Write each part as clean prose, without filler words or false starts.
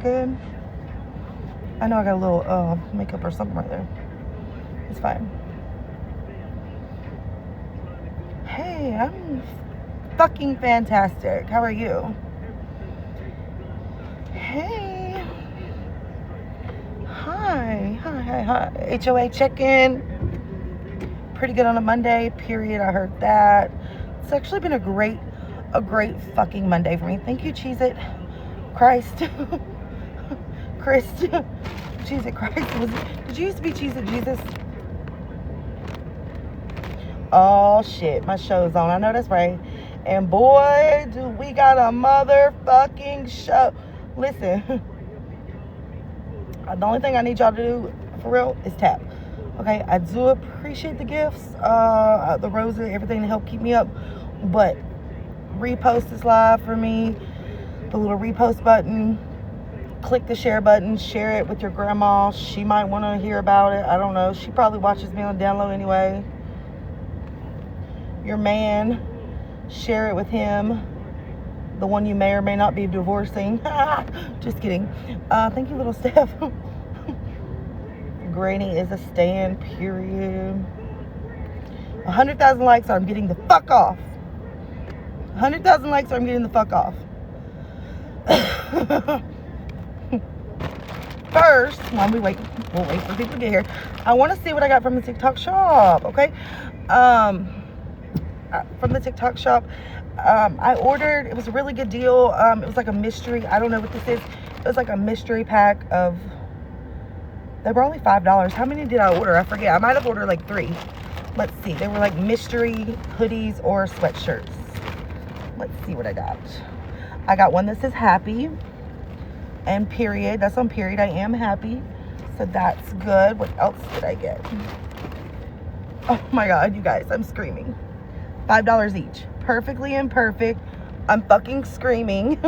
Good. I know I got a little makeup or something right there. It's fine. Hey, I'm fucking fantastic. How are you? Hey. Hi. HOA check-in. Pretty good on a Monday, period. I heard that. It's actually been a great fucking Monday for me. Thank you, Cheez-It. Christ. Cheez-It Christ. Did you used to be Cheez-It Jesus? Oh shit, my show's on. I know that's right. And boy, do we got a motherfucking show. Listen, the only thing I need y'all to do for real is tap. Okay, I do appreciate the gifts, the roses, everything to help keep me up. But repost this live for me. The little repost button. Click the share button. Share it with your grandma. She might want to hear about it. I don't know. She probably watches me on download anyway. Your man, share it with him, the one you may or may not be divorcing. Just kidding. Thank you, little Steph. Granny is a stand, period. 100,000 likes or I'm getting the fuck off. 100,000 likes or I'm getting the fuck off. First, while we'll wait for people to get here. I want to see what I got from the TikTok shop, okay? From the TikTok shop, I ordered, it was a really good deal. It was like a mystery, I don't know what this is. It was like a mystery pack of, they were only $5. How many did I order? I forget. I might have ordered like 3. Let's see. They were like mystery hoodies or sweatshirts. Let's see what I got. I got one that says happy and period. That's on period. I am happy. So that's good. What else did I get? Oh my God, you guys, I'm screaming. $5 each. Perfectly imperfect. I'm fucking screaming.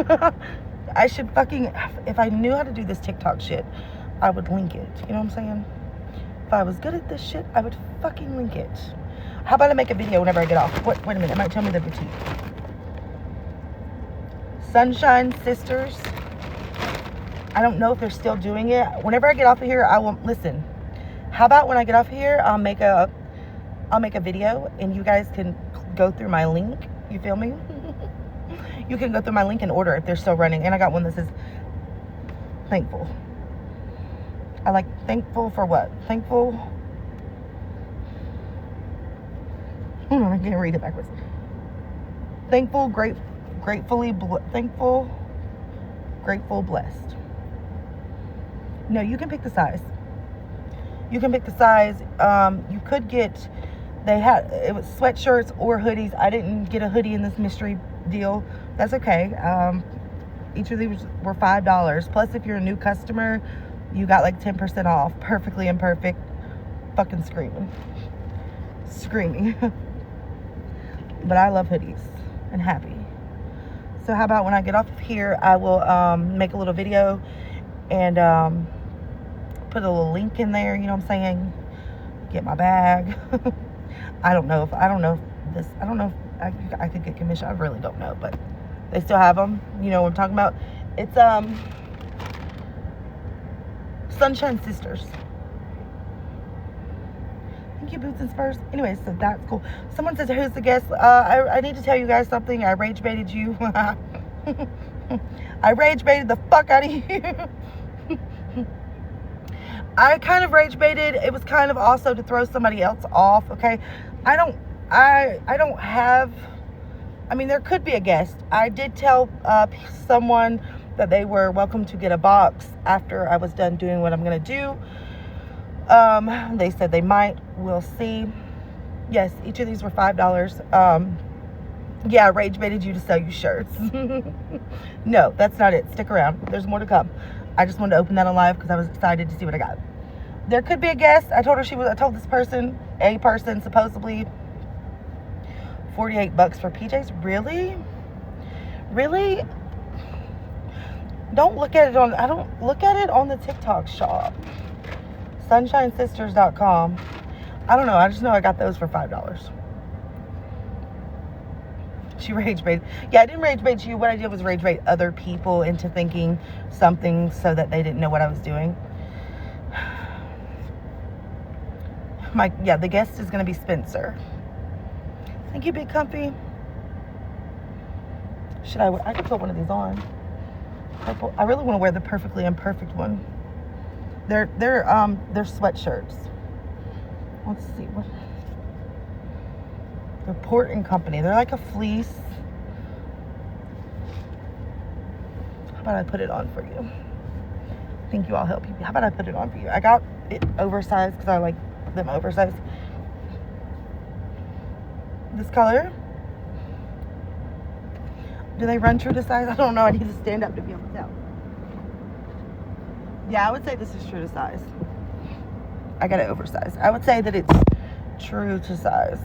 I should fucking, if I knew how to do this TikTok shit, I would link it. You know what I'm saying? If I was good at this shit, I would fucking link it. How about I make a video whenever I get off? Wait a minute, it might tell me the boutique. Sunshine Sisters. I don't know if they're still doing it. Whenever I get off of here, I will, listen. How about when I get off of here, I'll make a video and you guys can go through my link. You feel me? You can go through my link and order if they're still running. And I got one that says thankful. I like thankful for what? Thankful. Hold on, I can't read it backwards. Thankful, thankful, grateful, blessed. No, you can pick the size. You can pick the size. You could get, it was sweatshirts or hoodies. I didn't get a hoodie in this mystery deal. That's okay. Each of these were $5. Plus, if you're a new customer, you got like 10% off. Perfectly imperfect. Fucking screaming. But I love hoodies and happy. So how about when I get off of here, I will make a little video and put a little link in there. You know what I'm saying? Get my bag. I don't know if I could get commission. I really don't know, but they still have them. You know what I'm talking about? It's Sunshine Sisters. Thank you, Boots and Spurs. Anyways, so that's cool. Someone says, who's the guest? I need to tell you guys something. I rage baited you. I rage baited the fuck out of you. I kind of rage baited. It was kind of also to throw somebody else off, okay? I don't have, I mean, there could be a guest. I did tell someone that they were welcome to get a box after I was done doing what I'm going to do. They said they might. We'll see. Yes, each of these were $5. Yeah, I rage baited you to sell you shirts. No, that's not it. Stick around. There's more to come. I just wanted to open that on live because I was excited to see what I got. There could be a guest. I told this person, supposedly $48 for PJs. Really? Don't look at it on, I don't look at it on the TikTok shop. SunshineSisters.com. I don't know. I just know I got those for $5. She rage baited. Yeah, I didn't rage bait you. What I did was rage bait other people into thinking something so that they didn't know what I was doing. The guest is going to be Spencer. Thank you, Big Comfy. I could put one of these on. Purple. I really want to wear the Perfectly Imperfect one. They're sweatshirts. Let's see what. They're Port and Company. They're like a fleece. How about I put it on for you? Thank you. I'll help you. How about I put it on for you? I got it oversized because I like them oversized. This color. Do they run true to size? I don't know. I need to stand up to be able to tell. Yeah, I would say this is true to size. I got it oversized. I would say that it's true to size.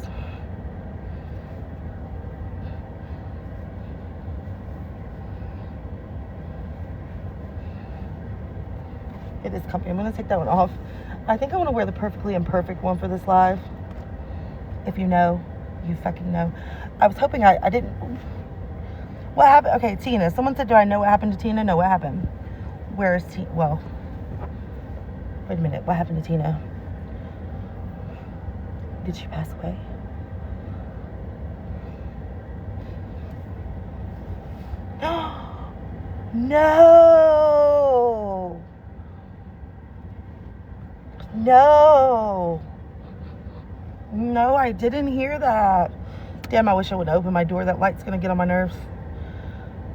It is comfy. I'm going to take that one off. I think I want to wear the Perfectly Imperfect one for this live. If you know, you fucking know. I was hoping I didn't. What happened? Okay, Tina. Someone said, do I know what happened to Tina? No, what happened? Where is Tina? Well, wait a minute. What happened to Tina? Did she pass away? No. No. No, I didn't hear that. Damn, I wish I would open my door. That light's going to get on my nerves.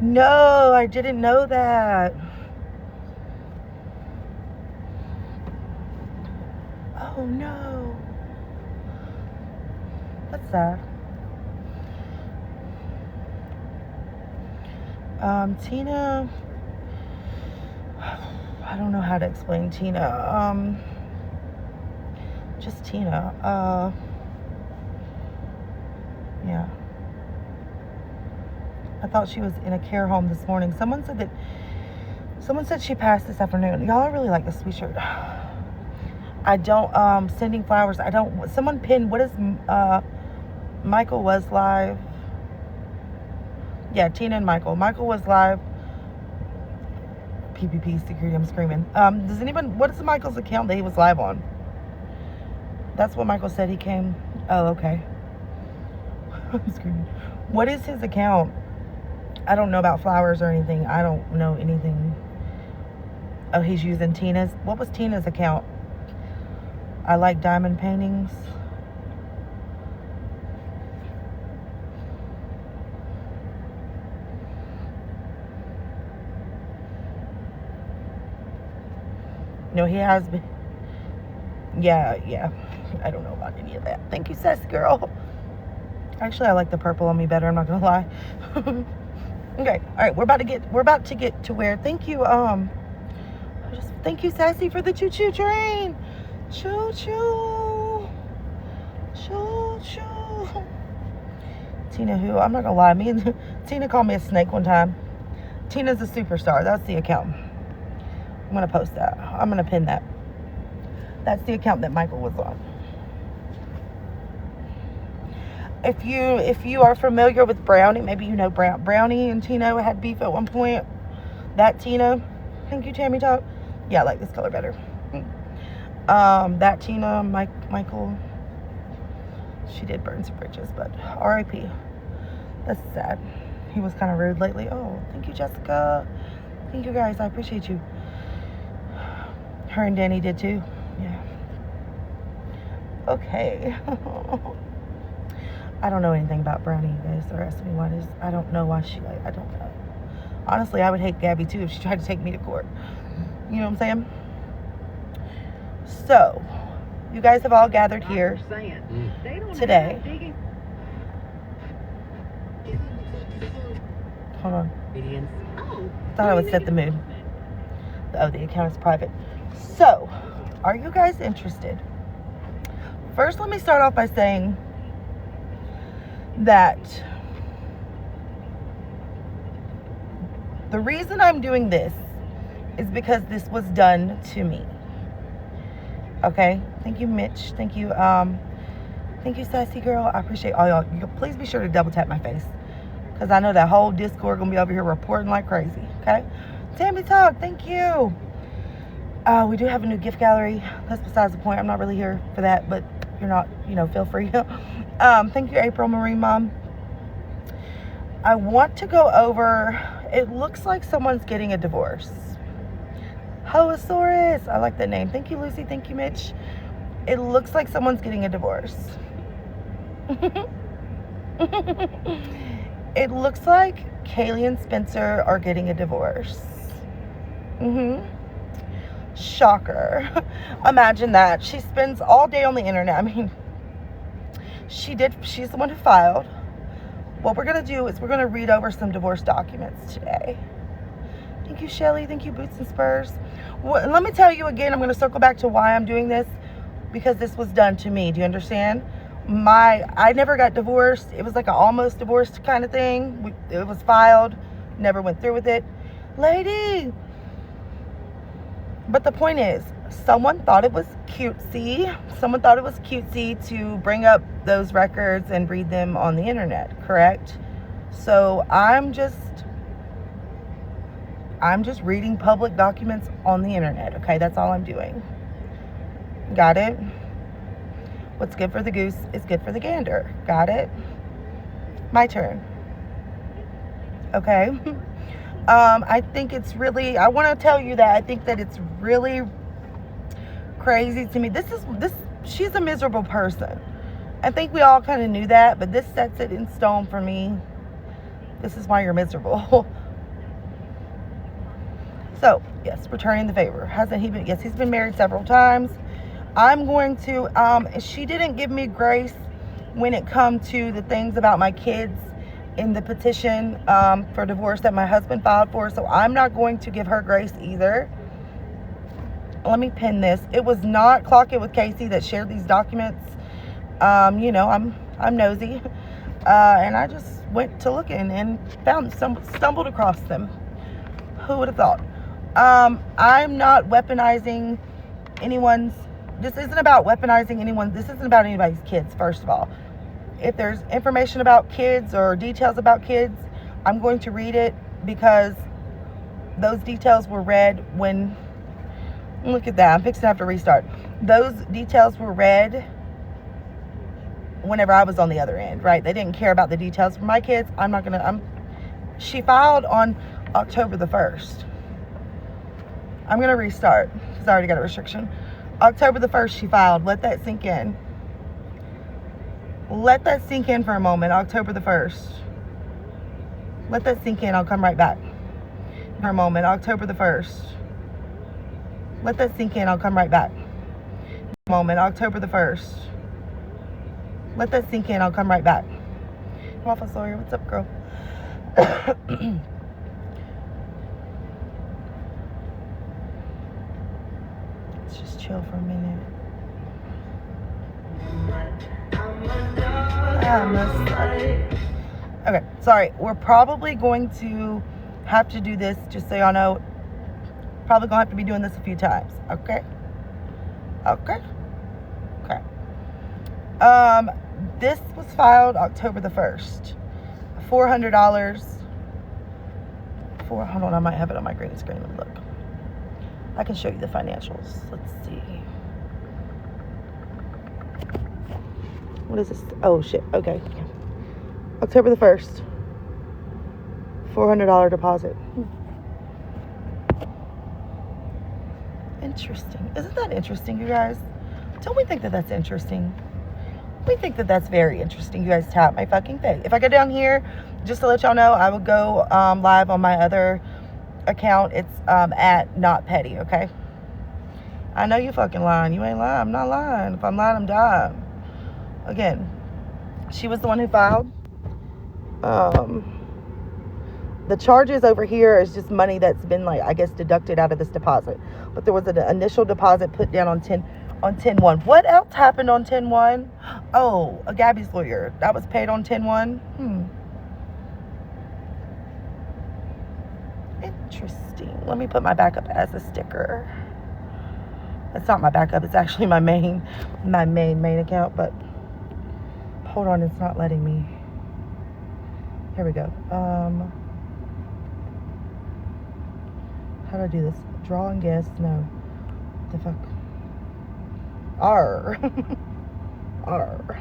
No, I didn't know that. Oh, no. That's sad. Tina. I don't know how to explain Tina. Just Tina. Yeah. I thought she was in a care home this morning. Someone said she passed this afternoon. Y'all, I really like this sweet shirt. I don't, sending flowers. I don't, someone pinned, what is, Michael was live. Yeah, Tina and Michael. Michael was live. PPP security, I'm screaming. Does anyone, what is Michael's account that he was live on? That's what Michael said he came. Oh, okay. I'm screaming. What is his account? I don't know about flowers or anything. I don't know anything. Oh, he's using Tina's. What was Tina's account? I like diamond paintings. No, he has been. Yeah. I don't know about any of that. Thank you, Sassy Girl. Actually, I like the purple on me better. I'm not gonna lie. Okay, all right. We're about to get to where. Thank you. Thank you, Sassy, for the choo-choo train. Choo-choo. Choo-choo. Tina, who? I'm not gonna lie. Me and Tina called me a snake one time. Tina's a superstar. That's the account. I'm gonna post that. I'm gonna pin that. That's the account that Michael was on. If you are familiar with Brownie, maybe you know Brownie and Tina had beef at one point. That Tina, thank you, Tammy Talk. Yeah, I like this color better. That Tina, Michael, she did burn some bridges, but R.I.P. That's sad. He was kind of rude lately. Oh, thank you, Jessica. Thank you, guys. I appreciate you. Her and Danny did too. Yeah. Okay. I don't know anything about Brownie, you guys. They're asking me why it is. I don't know why she, I don't know. Honestly, I would hate Gabby too if she tried to take me to court. You know what I'm saying? So, you guys have all gathered here today. Hold on. Thought I would set the mood. Oh, the account is private. So, are you guys interested? First, let me start off by saying that the reason I'm doing this is because this was done to me. Okay? Thank you, Mitch. Thank you, Sassy Girl. I appreciate all y'all. Please be sure to double tap my face. Because I know that whole Discord going to be over here reporting like crazy. Okay? Tammy Talk, thank you. We do have a new gift gallery. That's besides the point. I'm not really here for that, but you're not, feel free. Thank you, April Marine Mom. I want to go over, it looks like someone's getting a divorce. Hoasaurus, I like that name. Thank you, Lucy. Thank you, Mitch. It looks like someone's getting a divorce. It looks like Kaylee and Spencer are getting a divorce. Shocker. Imagine that. She spends all day on the internet. I mean, she's the one who filed. What we're going to do is we're going to read over some divorce documents today. Thank you, Shelly. Thank you, Boots and Spurs. Well, let me tell you again, I'm going to circle back to why I'm doing this, because this was done to me. Do you understand? I never got divorced. It was like an almost divorced kind of thing. It was filed. Never went through with it. Lady. But the point is, someone thought it was cutesy. Someone thought it was cutesy to bring up those records and read them on the internet, correct? So I'm just reading public documents on the internet, okay? That's all I'm doing. Got it? What's good for the goose is good for the gander. Got it? My turn. Okay? I think it's really, I want to tell you that I think that it's really crazy to me. She's a miserable person. I think we all kind of knew that, but this sets it in stone for me. This is why you're miserable. So, yes, returning the favor. Hasn't he been? Yes, he's been married several times. I'm going to, she didn't give me grace when it comes to the things about my kids in the petition for divorce that my husband filed for. So I'm not going to give her grace either. Let me pin this. It was not Clock It with Casey that shared these documents. I'm nosy. And I just went to looking and stumbled across them. Who would have thought? I'm not weaponizing this isn't about weaponizing anyone. This isn't about anybody's kids, first of all. If there's information about kids or details about kids, I'm going to read it, because those details were read when, look at that, I'm fixing to have to restart. Those details were read whenever I was on the other end, right? They didn't care about the details for my kids. She filed on October the 1st. I'm going to restart because I already got a restriction. October the 1st, she filed. Let that sink in. Let that sink in for a moment. October the 1st. Let that sink in. I'll come right back. For a moment. October the 1st. Let that sink in. I'll come right back. For a moment. October the 1st. Let that sink in. I'll come right back. Waffle Sawyer, what's up, girl? Let's just chill for a minute. Okay, sorry. We're probably going to have to do this, just so y'all know. Probably gonna have to be doing this a few times. Okay. This was filed October the 1st. $400. Hold on, I might have it on my green screen. Let me look. I can show you the financials. Let's see. What is this? Oh, shit. Okay. October the 1st. $400 deposit. Interesting. Isn't that interesting, you guys? Don't we think that that's interesting? We think that that's very interesting. You guys tap my fucking face. If I go down here, just to let y'all know, I will go live on my other account. It's at Not Petty, okay? I know you fucking lying. You ain't lying. I'm not lying. If I'm lying, I'm dying. Again, she was the one who filed. The charges over here is just money that's been, like, I guess, deducted out of this deposit. But there was an initial deposit put down on 10/1. What else happened on 10/1? Oh, a Gabby's lawyer. That was paid on 10/1. Interesting. Let me put my backup as a sticker. It's not my backup. It's actually my main account. But hold on, it's not letting me. Here we go. How do I do this? Draw and guess. No. What the fuck? R. R.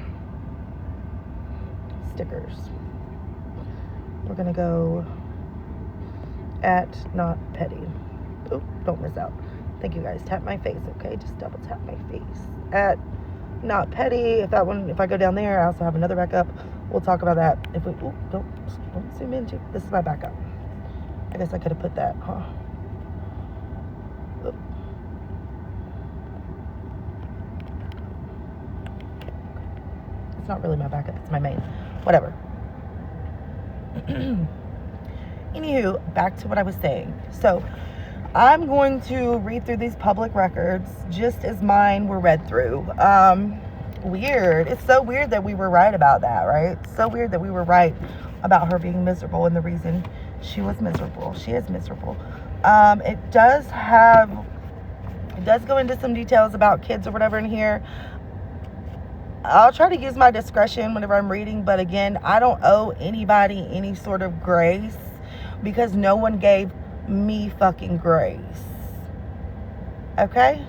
Stickers. We're gonna go at not petty. Oh, don't miss out. Thank you guys. Tap my face, okay? Just double tap my face. At not petty. If I go down there, I also have another backup. We'll talk about that. If we, ooh, don't zoom in. This is my backup. I guess I could have put that, huh? Oop. It's not really my backup. It's my main. Whatever. Anywho, back to what I was saying. So, I'm going to read through these public records just as mine were read through. Weird. It's so weird that we were right about that, right? It's so weird that we were right about her being miserable and the reason she was miserable. She is miserable. It does go into some details about kids or whatever in here. I'll try to use my discretion whenever I'm reading, but again, I don't owe anybody any sort of grace because no one gave me fucking grace. Okay?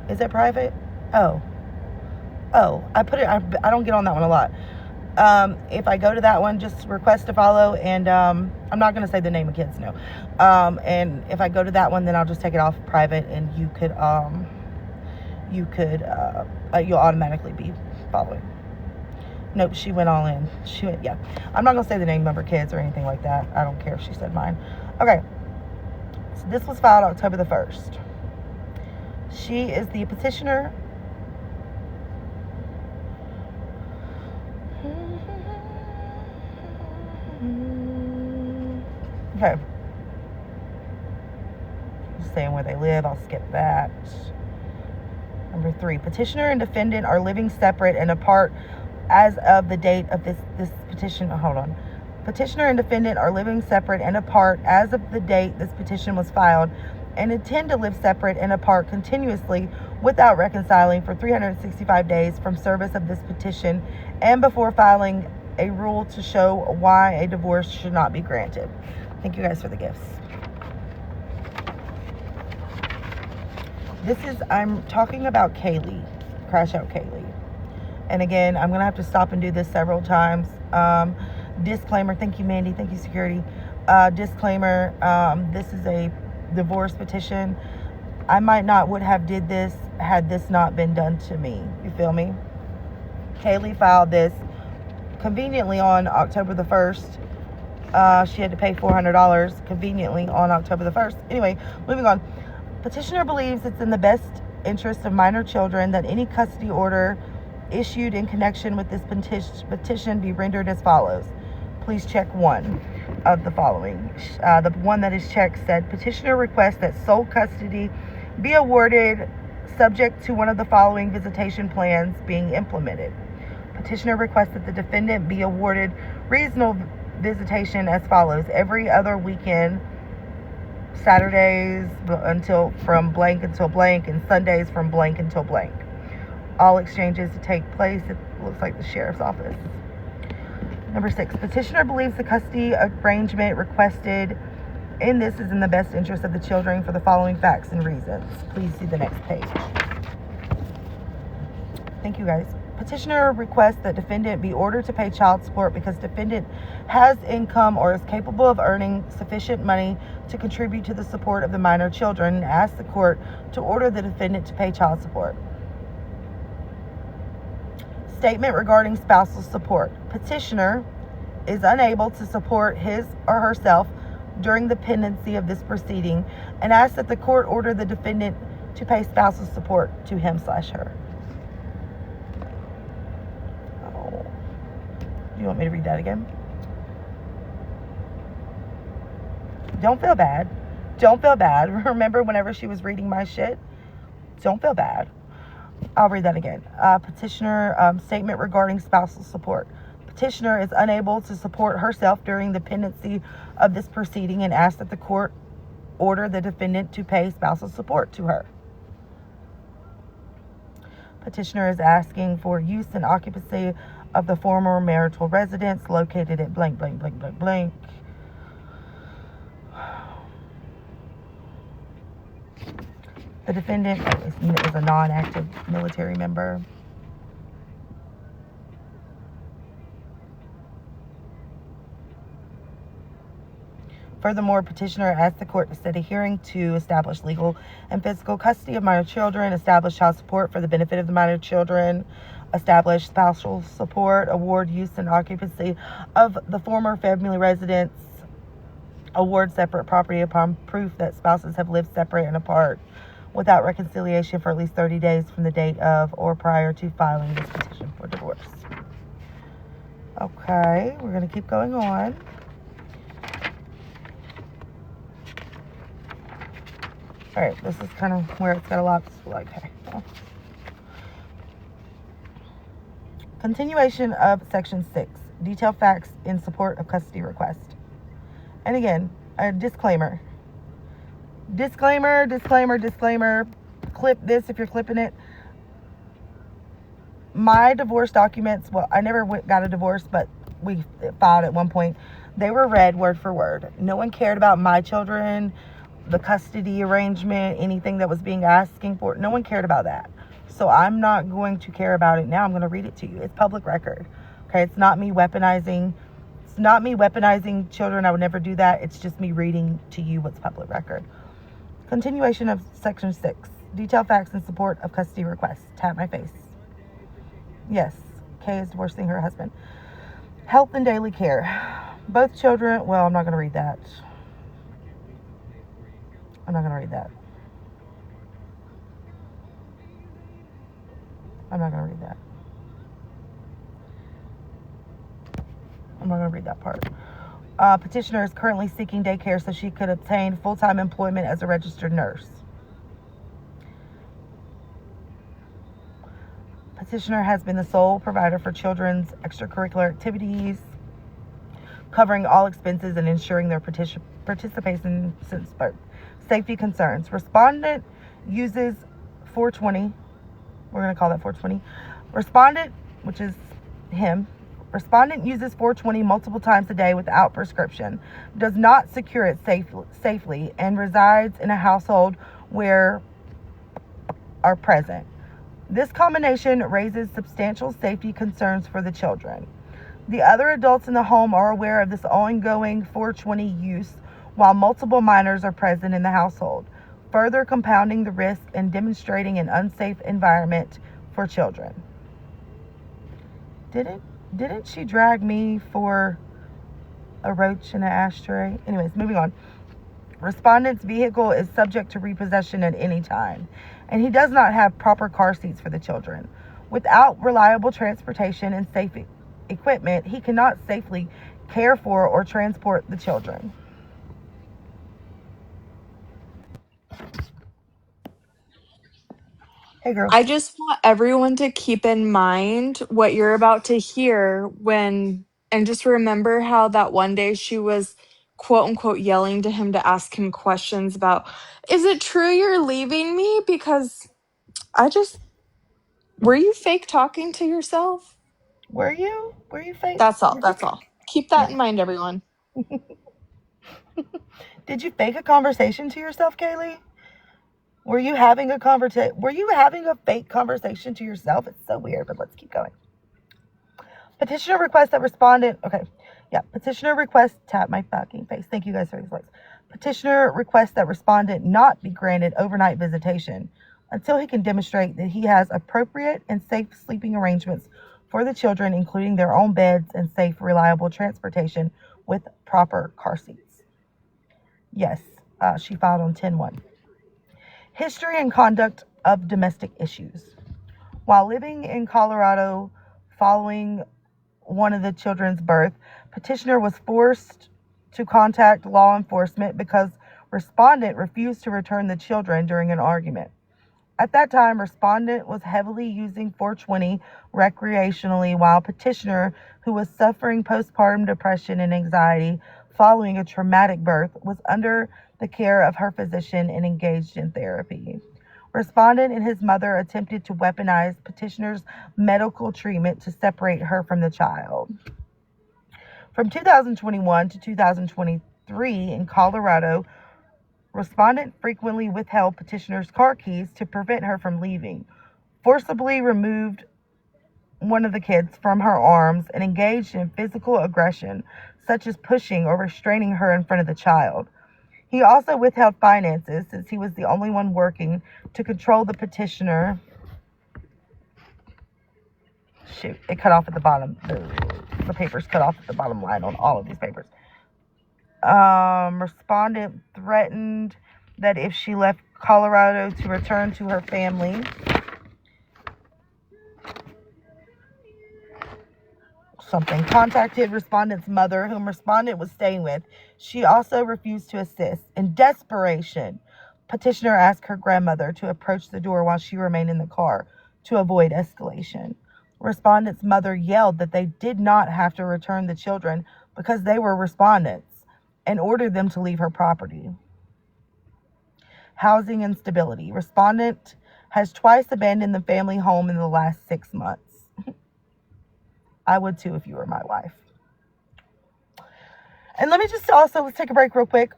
Is it private? Oh, I put it, I don't get on that one a lot. If I go to that one, just request to follow, and I'm not going to say the name of kids, no. And if I go to that one, then I'll just take it off private, and you'll automatically be following. Nope, she went all in. Yeah. I'm not going to say the name of her kids or anything like that. I don't care if she said mine. Okay. So this was filed October the 1st. She is the petitioner. Okay. Just saying where they live. I'll skip that. Number 3. Petitioner and defendant are living separate and apart as of the date of this petition. Hold on. Petitioner and defendant are living separate and apart as of the date this petition was filed and intend to live separate and apart continuously without reconciling for 365 days from service of this petition and before filing a rule to show why a divorce should not be granted. Thank you guys for the gifts. I'm talking about Kaylee, Krashoutppp Kaylee. And again, I'm going to have to stop and do this several times. Disclaimer. Thank you, Mandy. Thank you, security. Disclaimer. This is a divorce petition. I might not would have did this had this not been done to me. You feel me? Kaylee filed this conveniently on October the 1st. She had to pay $400 conveniently on October the 1st. Anyway, moving on. Petitioner believes it's in the best interest of minor children that any custody order issued in connection with this petition be rendered as follows. Please check one of the following. The one that is checked said, petitioner requests that sole custody be awarded subject to one of the following visitation plans being implemented. Petitioner requests that the defendant be awarded reasonable visitation as follows. Every other weekend, Saturdays from blank until blank, and Sundays from blank until blank. All exchanges to take place, it looks like the sheriff's office. Number 6, petitioner believes the custody arrangement requested in this is in the best interest of the children for the following facts and reasons. Please see the next page. Thank you guys. Petitioner requests that defendant be ordered to pay child support because defendant has income or is capable of earning sufficient money to contribute to the support of the minor children, and asks the court to order the defendant to pay child support. Statement regarding spousal support. Petitioner is unable to support his or herself during the pendency of this proceeding and asks that the court order the defendant to pay spousal support to him/her. You want me to read that again? Don't feel bad. Don't feel bad. Remember whenever she was reading my shit? Don't feel bad. I'll read that again. Petitioner statement regarding spousal support. Petitioner is unable to support herself during the pendency of this proceeding and asks that the court order the defendant to pay spousal support to her. Petitioner is asking for use and occupancy of the former marital residence located at blank, blank, blank, blank, blank. The defendant is a non-active military member. Furthermore, petitioner asked the court to set a hearing to establish legal and physical custody of minor children, establish child support for the benefit of the minor children, establish spousal support, award use and occupancy of the former family residence, award separate property upon proof that spouses have lived separate and apart without reconciliation for at least 30 days from the date of or prior to filing this petition for divorce. Okay, we're going to keep going on. All right, this is kind of where it's got a lot like, okay. Continuation of Section 6. Detailed facts in support of custody request. And again, a disclaimer. Disclaimer. Clip this if you're clipping it. My divorce documents, well, I never got a divorce, but we filed at one point. They were read word for word. No one cared about my children, the custody arrangement, anything that was being asking for. No one cared about that. So I'm not going to care about it now. I'm going to read it to you. It's public record. Okay, it's not me weaponizing. It's not me weaponizing children. I would never do that. It's just me reading to you what's public record. Continuation of Section 6. Detailed facts in support of custody request. Tap my face. Yes, Kay is divorcing her husband. Health and daily care. Both children, well, I'm not going to read that. I'm not going to read that. I'm not going to read that. I'm not going to read that part. Petitioner is currently seeking daycare so she could obtain full-time employment as a registered nurse. Petitioner has been the sole provider for children's extracurricular activities, covering all expenses and ensuring their participation since birth. Safety concerns. Respondent uses 420. We're going to call that 420. Respondent, which is him. Respondent uses 420 multiple times a day without prescription, does not secure it safely, and resides in a household where are present. This combination raises substantial safety concerns for the children. The other adults in the home are aware of this ongoing 420 use while multiple minors are present in the household, further compounding the risk and demonstrating an unsafe environment for children. Didn't she drag me for a roach in an ashtray? Anyways, moving on. Respondent's vehicle is subject to repossession at any time, and he does not have proper car seats for the children. Without reliable transportation and safe equipment, he cannot safely care for or transport the children. Hey, girl. I just want everyone to keep in mind what you're about to hear and just remember how that one day she was quote unquote yelling to him to ask him questions about, is it true you're leaving me? Because were you fake talking to yourself? Were you fake? That's all. That's all. Keep that Yeah. in mind, everyone. Did you fake a conversation to yourself, Kaylee? Were you having a fake conversation to yourself? It's so weird, but let's keep going. Petitioner requests that respondent, petitioner requests, tap my fucking face. Thank you guys for these likes. Petitioner requests that respondent not be granted overnight visitation until he can demonstrate that he has appropriate and safe sleeping arrangements for the children, including their own beds and safe, reliable transportation with proper car seats. Yes, she filed on 10/1. History and conduct of domestic issues. While living in Colorado following one of the children's birth, petitioner was forced to contact law enforcement because respondent refused to return the children during an argument. At that time, respondent was heavily using 420 recreationally, while petitioner, who was suffering postpartum depression and anxiety following a traumatic birth, was under the care of her physician and engaged in therapy. Respondent and his mother attempted to weaponize petitioner's medical treatment to separate her from the child. From 2021 to 2023 in Colorado, respondent frequently withheld petitioner's car keys to prevent her from leaving, forcibly removed one of the kids from her arms, and engaged in physical aggression, such as pushing or restraining her in front of the child. He also withheld finances, since he was the only one working, to control the petitioner. Shoot, it cut off at the bottom. The papers cut off at the bottom line on all of these papers. Respondent threatened that if she left Colorado to return to her family, contacted respondent's mother, whom respondent was staying with. She also refused to assist. In desperation, petitioner asked her grandmother to approach the door while she remained in the car to avoid escalation. Respondent's mother yelled that they did not have to return the children because they were respondents, and ordered them to leave her property. Housing instability. Respondent has twice abandoned the family home in the last 6 months. I would too if you were my wife. And let me just also, let's take a break real quick.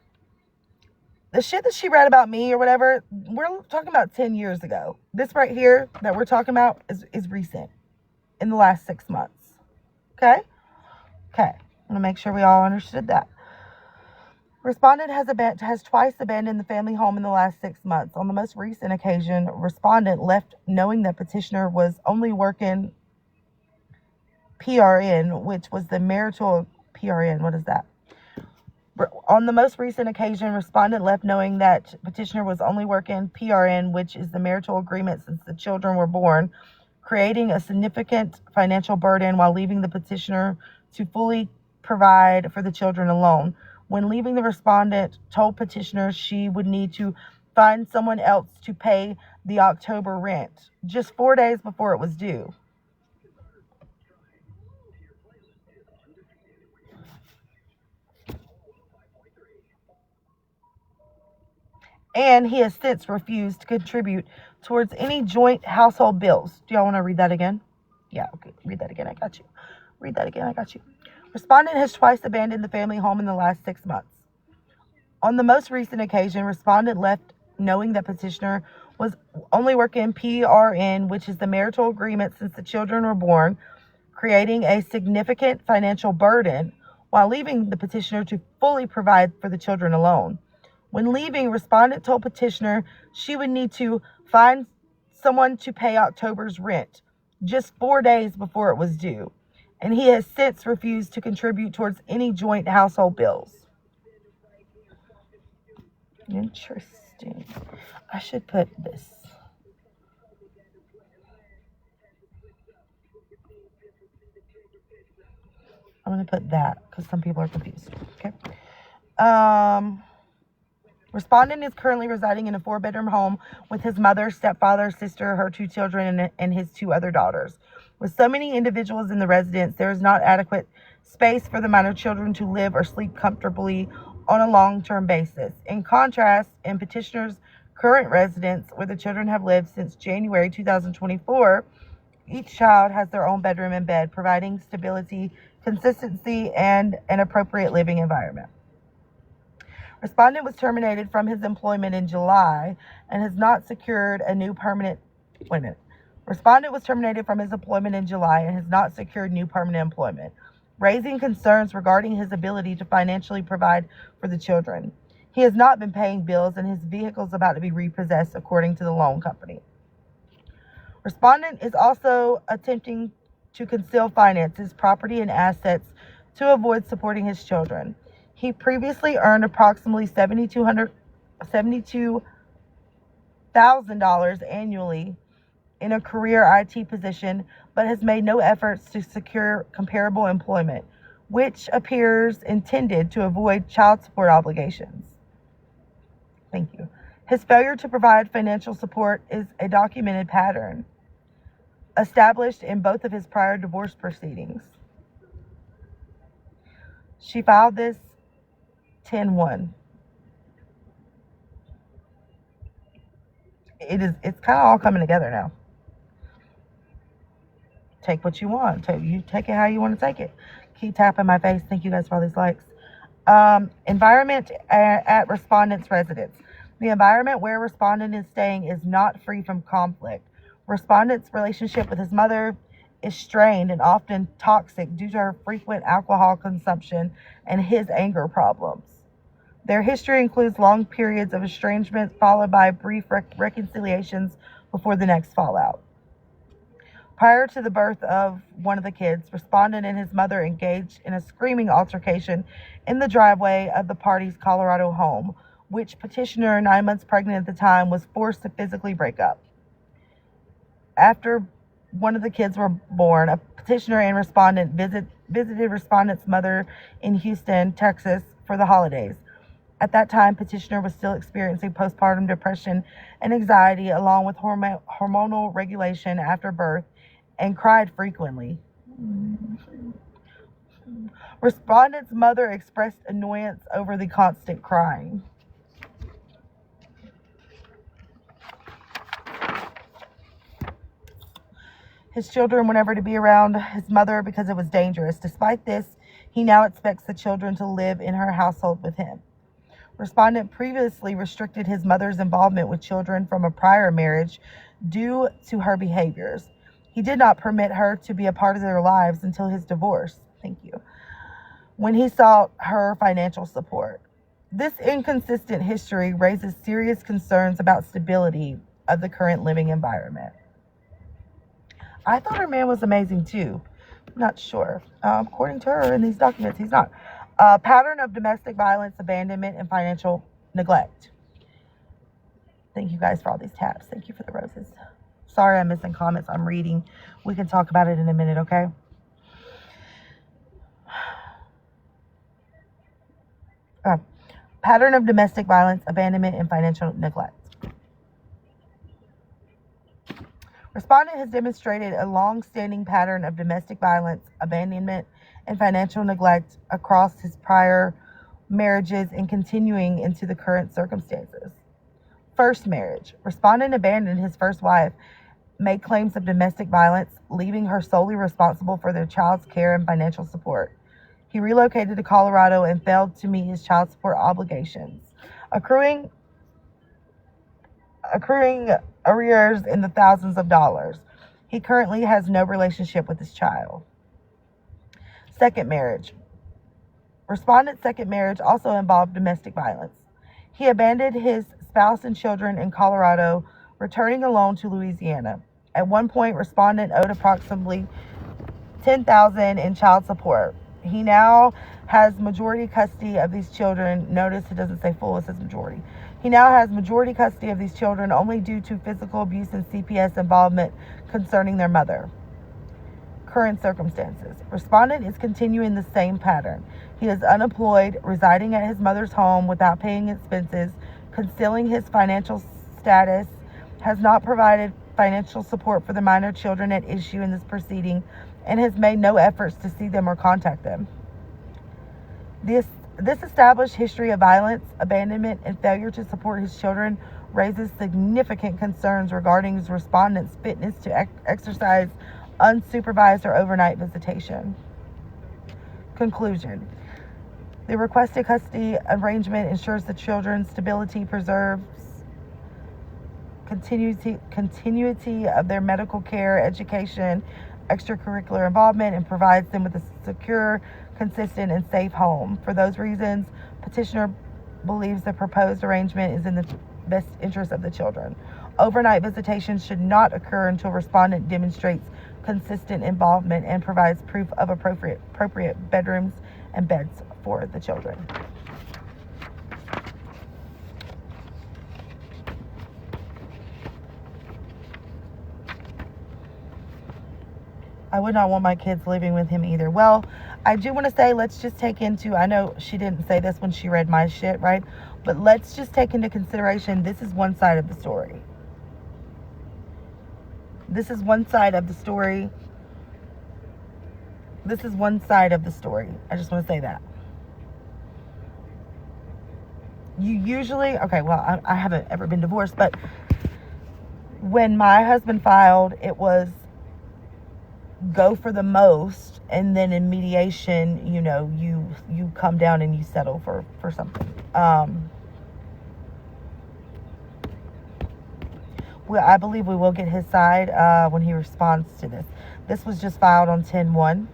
The shit that she read about me or whatever, we're talking about 10 years ago. This right here that we're talking about is recent, in the last 6 months. Okay? Okay. I'm going to make sure we all understood that. Respondent has twice abandoned the family home in the last 6 months. On the most recent occasion, respondent left knowing that petitioner was only working PRN, which was the marital PRN. What is that? On the most recent occasion, respondent left knowing that petitioner was only working PRN, which is the marital agreement since the children were born, creating a significant financial burden while leaving the petitioner to fully provide for the children alone. When leaving, the respondent told petitioner she would need to find someone else to pay the October rent, just 4 days before it was due. And he has since refused to contribute towards any joint household bills. Do y'all want to read that again? Yeah, okay. Read that again. I got you. Read that again. I got you. Respondent has twice abandoned the family home in the last 6 months. On the most recent occasion, respondent left knowing that petitioner was only working PRN, which is the marital agreement since the children were born, creating a significant financial burden while leaving the petitioner to fully provide for the children alone. When leaving, respondent told petitioner she would need to find someone to pay October's rent, just 4 days before it was due. And he has since refused to contribute towards any joint household bills. Interesting. I should put this. I'm going to put that because some people are confused. Okay. Respondent is currently residing in a 4-bedroom home with his mother, stepfather, sister, her 2 children, and his 2 other daughters. With so many individuals in the residence, there is not adequate space for the minor children to live or sleep comfortably on a long-term basis. In contrast, in petitioner's current residence, where the children have lived since January 2024, each child has their own bedroom and bed, providing stability, consistency, and an appropriate living environment. Respondent was terminated from his employment in July and has not secured a new permanent employment. Respondent was terminated from his employment in July and has not secured new permanent employment, raising concerns regarding his ability to financially provide for the children. He has not been paying bills, and his vehicle is about to be repossessed, according to the loan company. Respondent is also attempting to conceal finances, property, and assets to avoid supporting his children. He previously earned approximately $72,000 annually in a career IT position, but has made no efforts to secure comparable employment, which appears intended to avoid child support obligations. Thank you. His failure to provide financial support is a documented pattern established in both of his prior divorce proceedings. She filed this 10/1. It's kind of all coming together now. Take what you want. You take it how you want to take it. Keep tapping my face. Thank you guys for all these likes. Environment at respondent's residence. The environment where respondent is staying is not free from conflict. Respondent's relationship with his mother is strained and often toxic due to her frequent alcohol consumption and his anger problems. Their history includes long periods of estrangement followed by brief reconciliations before the next fallout. Prior to the birth of one of the kids, respondent and his mother engaged in a screaming altercation in the driveway of the party's Colorado home, which petitioner, 9 months pregnant at the time, was forced to physically break up. After one of the kids were born, a petitioner and respondent visited respondent's mother in Houston, Texas for the holidays. At that time, petitioner was still experiencing postpartum depression and anxiety along with hormonal regulation after birth and cried frequently. Respondent's mother expressed annoyance over the constant crying. His children were never to be around his mother because it was dangerous. Despite this, he now expects the children to live in her household with him. Respondent previously restricted his mother's involvement with children from a prior marriage due to her behaviors. He did not permit her to be a part of their lives until his divorce. Thank you. When he sought her financial support. This inconsistent history raises serious concerns about stability of the current living environment. I thought her man was amazing too. Not sure. According to her in these documents, he's not. Pattern of domestic violence, abandonment, and financial neglect. Thank you guys for all these taps. Thank you for the roses. Sorry I'm missing comments. I'm reading. We can talk about it in a minute, okay? Pattern of domestic violence, abandonment, and financial neglect. Respondent has demonstrated a long-standing pattern of domestic violence, abandonment, and financial neglect across his prior marriages and continuing into the current circumstances. First marriage. Respondent abandoned his first wife, made claims of domestic violence, leaving her solely responsible for their child's care and financial support. He relocated to Colorado and failed to meet his child support obligations, accruing arrears in the thousands of dollars. He currently has no relationship with his child. Second marriage. Respondent's second marriage also involved domestic violence. He abandoned his spouse and children in Colorado, returning alone to Louisiana. At one point, respondent owed approximately $10,000 in child support. He now has majority custody of these children. Notice it doesn't say full, it says majority. He now has majority custody of these children only due to physical abuse and CPS involvement concerning their mother. Current circumstances. Respondent is continuing the same pattern. He is unemployed, residing at his mother's home without paying expenses, concealing his financial status, has not provided financial support for the minor children at issue in this proceeding, and has made no efforts to see them or contact them. This established history of violence, abandonment, and failure to support his children raises significant concerns regarding his respondent's fitness to exercise unsupervised or overnight visitation. Conclusion. The requested custody arrangement ensures the children's stability, preserves continuity of their medical care, education, extracurricular involvement, and provides them with a secure, consistent, and safe home. For those reasons, petitioner believes the proposed arrangement is in the best interest of the children. Overnight visitation should not occur until respondent demonstrates consistent involvement and provides proof of appropriate bedrooms and beds for the children. I would not want my kids living with him either. Well, I do want to say, let's just take into, I know she didn't say this when she read my shit, right? But let's just take into consideration, this is one side of the story. This is one side of the story. This is one side of the story. I just want to say that. You usually, okay, well, I haven't ever been divorced, but When my husband filed, it was go for the most, and then in mediation, you know, you come down and you settle for something. Well, I believe we will get his side when he responds to this. This was just filed on 10/1.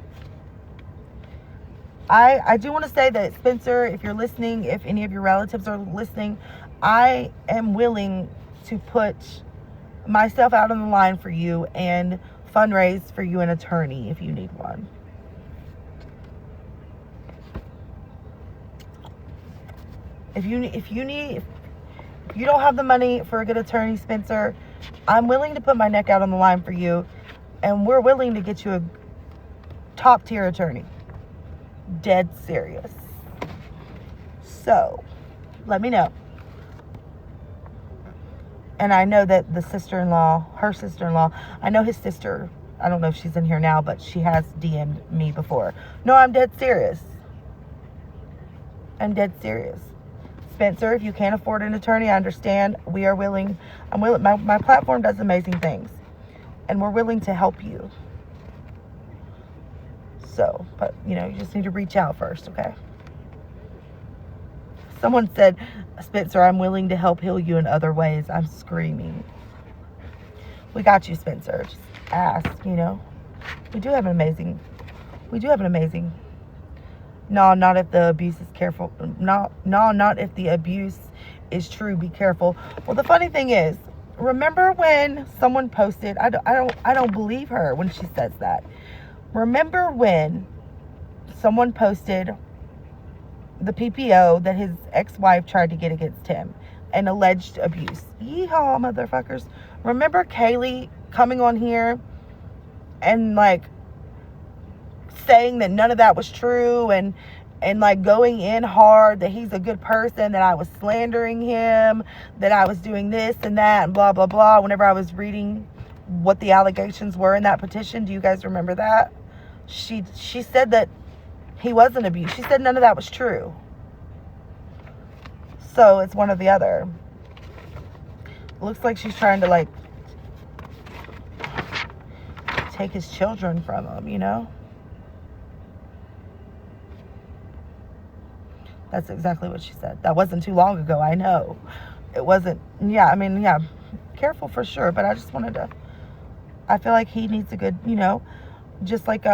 I do want to say that, Spencer, if you're listening, if any of your relatives are listening, I am willing to put myself out on the line for you and fundraise for you an attorney if you need one. If you don't have the money for a good attorney, Spencer, I'm willing to put my neck out on the line for you, and we're willing to get you a top tier attorney. Dead serious. So, let me know. And I know that her sister-in-law, I know his sister, I don't know if she's in here now, but she has DM'd me before. No, I'm dead serious. I'm dead serious. Spencer, if you can't afford an attorney, I understand. We are willing. I'm willing. My platform does amazing things, and we're willing to help you. So, but, you know, you just need to reach out first, okay? Someone said, Spencer, I'm willing to help heal you in other ways. I'm screaming. We got you, Spencer. Just ask, you know. We do have an amazing. No, not if the abuse is careful. No, not if the abuse is true. Be careful. Well, the funny thing is, remember when someone posted, I don't believe her when she says that. Remember when someone posted the PPO that his ex-wife tried to get against him and alleged abuse? Yeehaw, motherfuckers. Remember Kaylee coming on here and like saying that none of that was true, and like going in hard that he's a good person, that I was slandering him, that I was doing this and that and blah blah blah, whenever I was reading what the allegations were in that petition? Do you guys remember that? She said that he wasn't abused. She said none of that was true. So it's one or the other. Looks like she's trying to like take his children from him, you know? That's exactly what she said. That wasn't too long ago, I know. It wasn't, yeah, I mean, yeah, careful for sure, but I just wanted to, I feel like he needs a good, you know, just like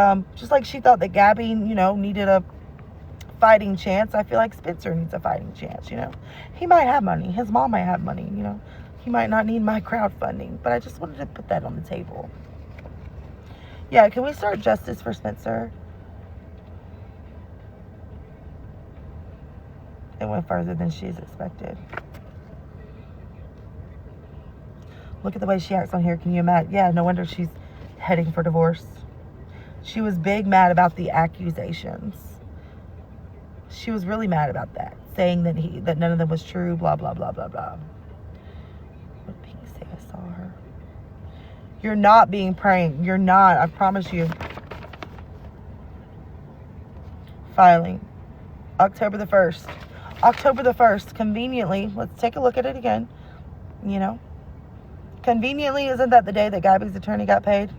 she thought that Gabby, you know, needed a fighting chance. I feel like Spencer needs a fighting chance, you know. He might have money. His mom might have money, you know. He might not need my crowdfunding, but I just wanted to put that on the table. Yeah, can we start justice for Spencer? It went further than she's expected. Look at the way she acts on here. Can you imagine? Yeah, no wonder she's heading for divorce. She was big mad about the accusations. She was really mad about that, saying that none of them was true, blah, blah, blah, blah, blah. What did Pink say? I saw her. You're not being pranked. You're not. I promise you. Filing. October the 1st. October the 1st. Conveniently, let's take a look at it again. You know. Conveniently, isn't that the day that Gabby's attorney got paid?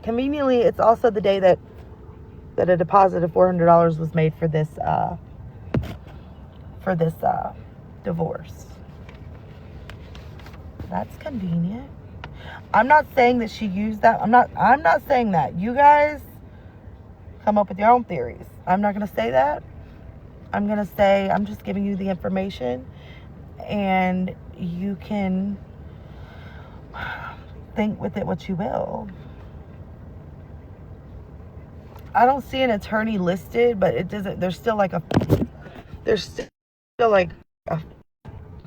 Conveniently, it's also the day that a deposit of $400 was made for this divorce. That's convenient. I'm not saying that she used that. I'm not saying that. You guys come up with your own theories. I'm not going to say that. I'm going to say I'm just giving you the information, and you can think with it what you will. I don't see an attorney listed, but it doesn't. There's still like a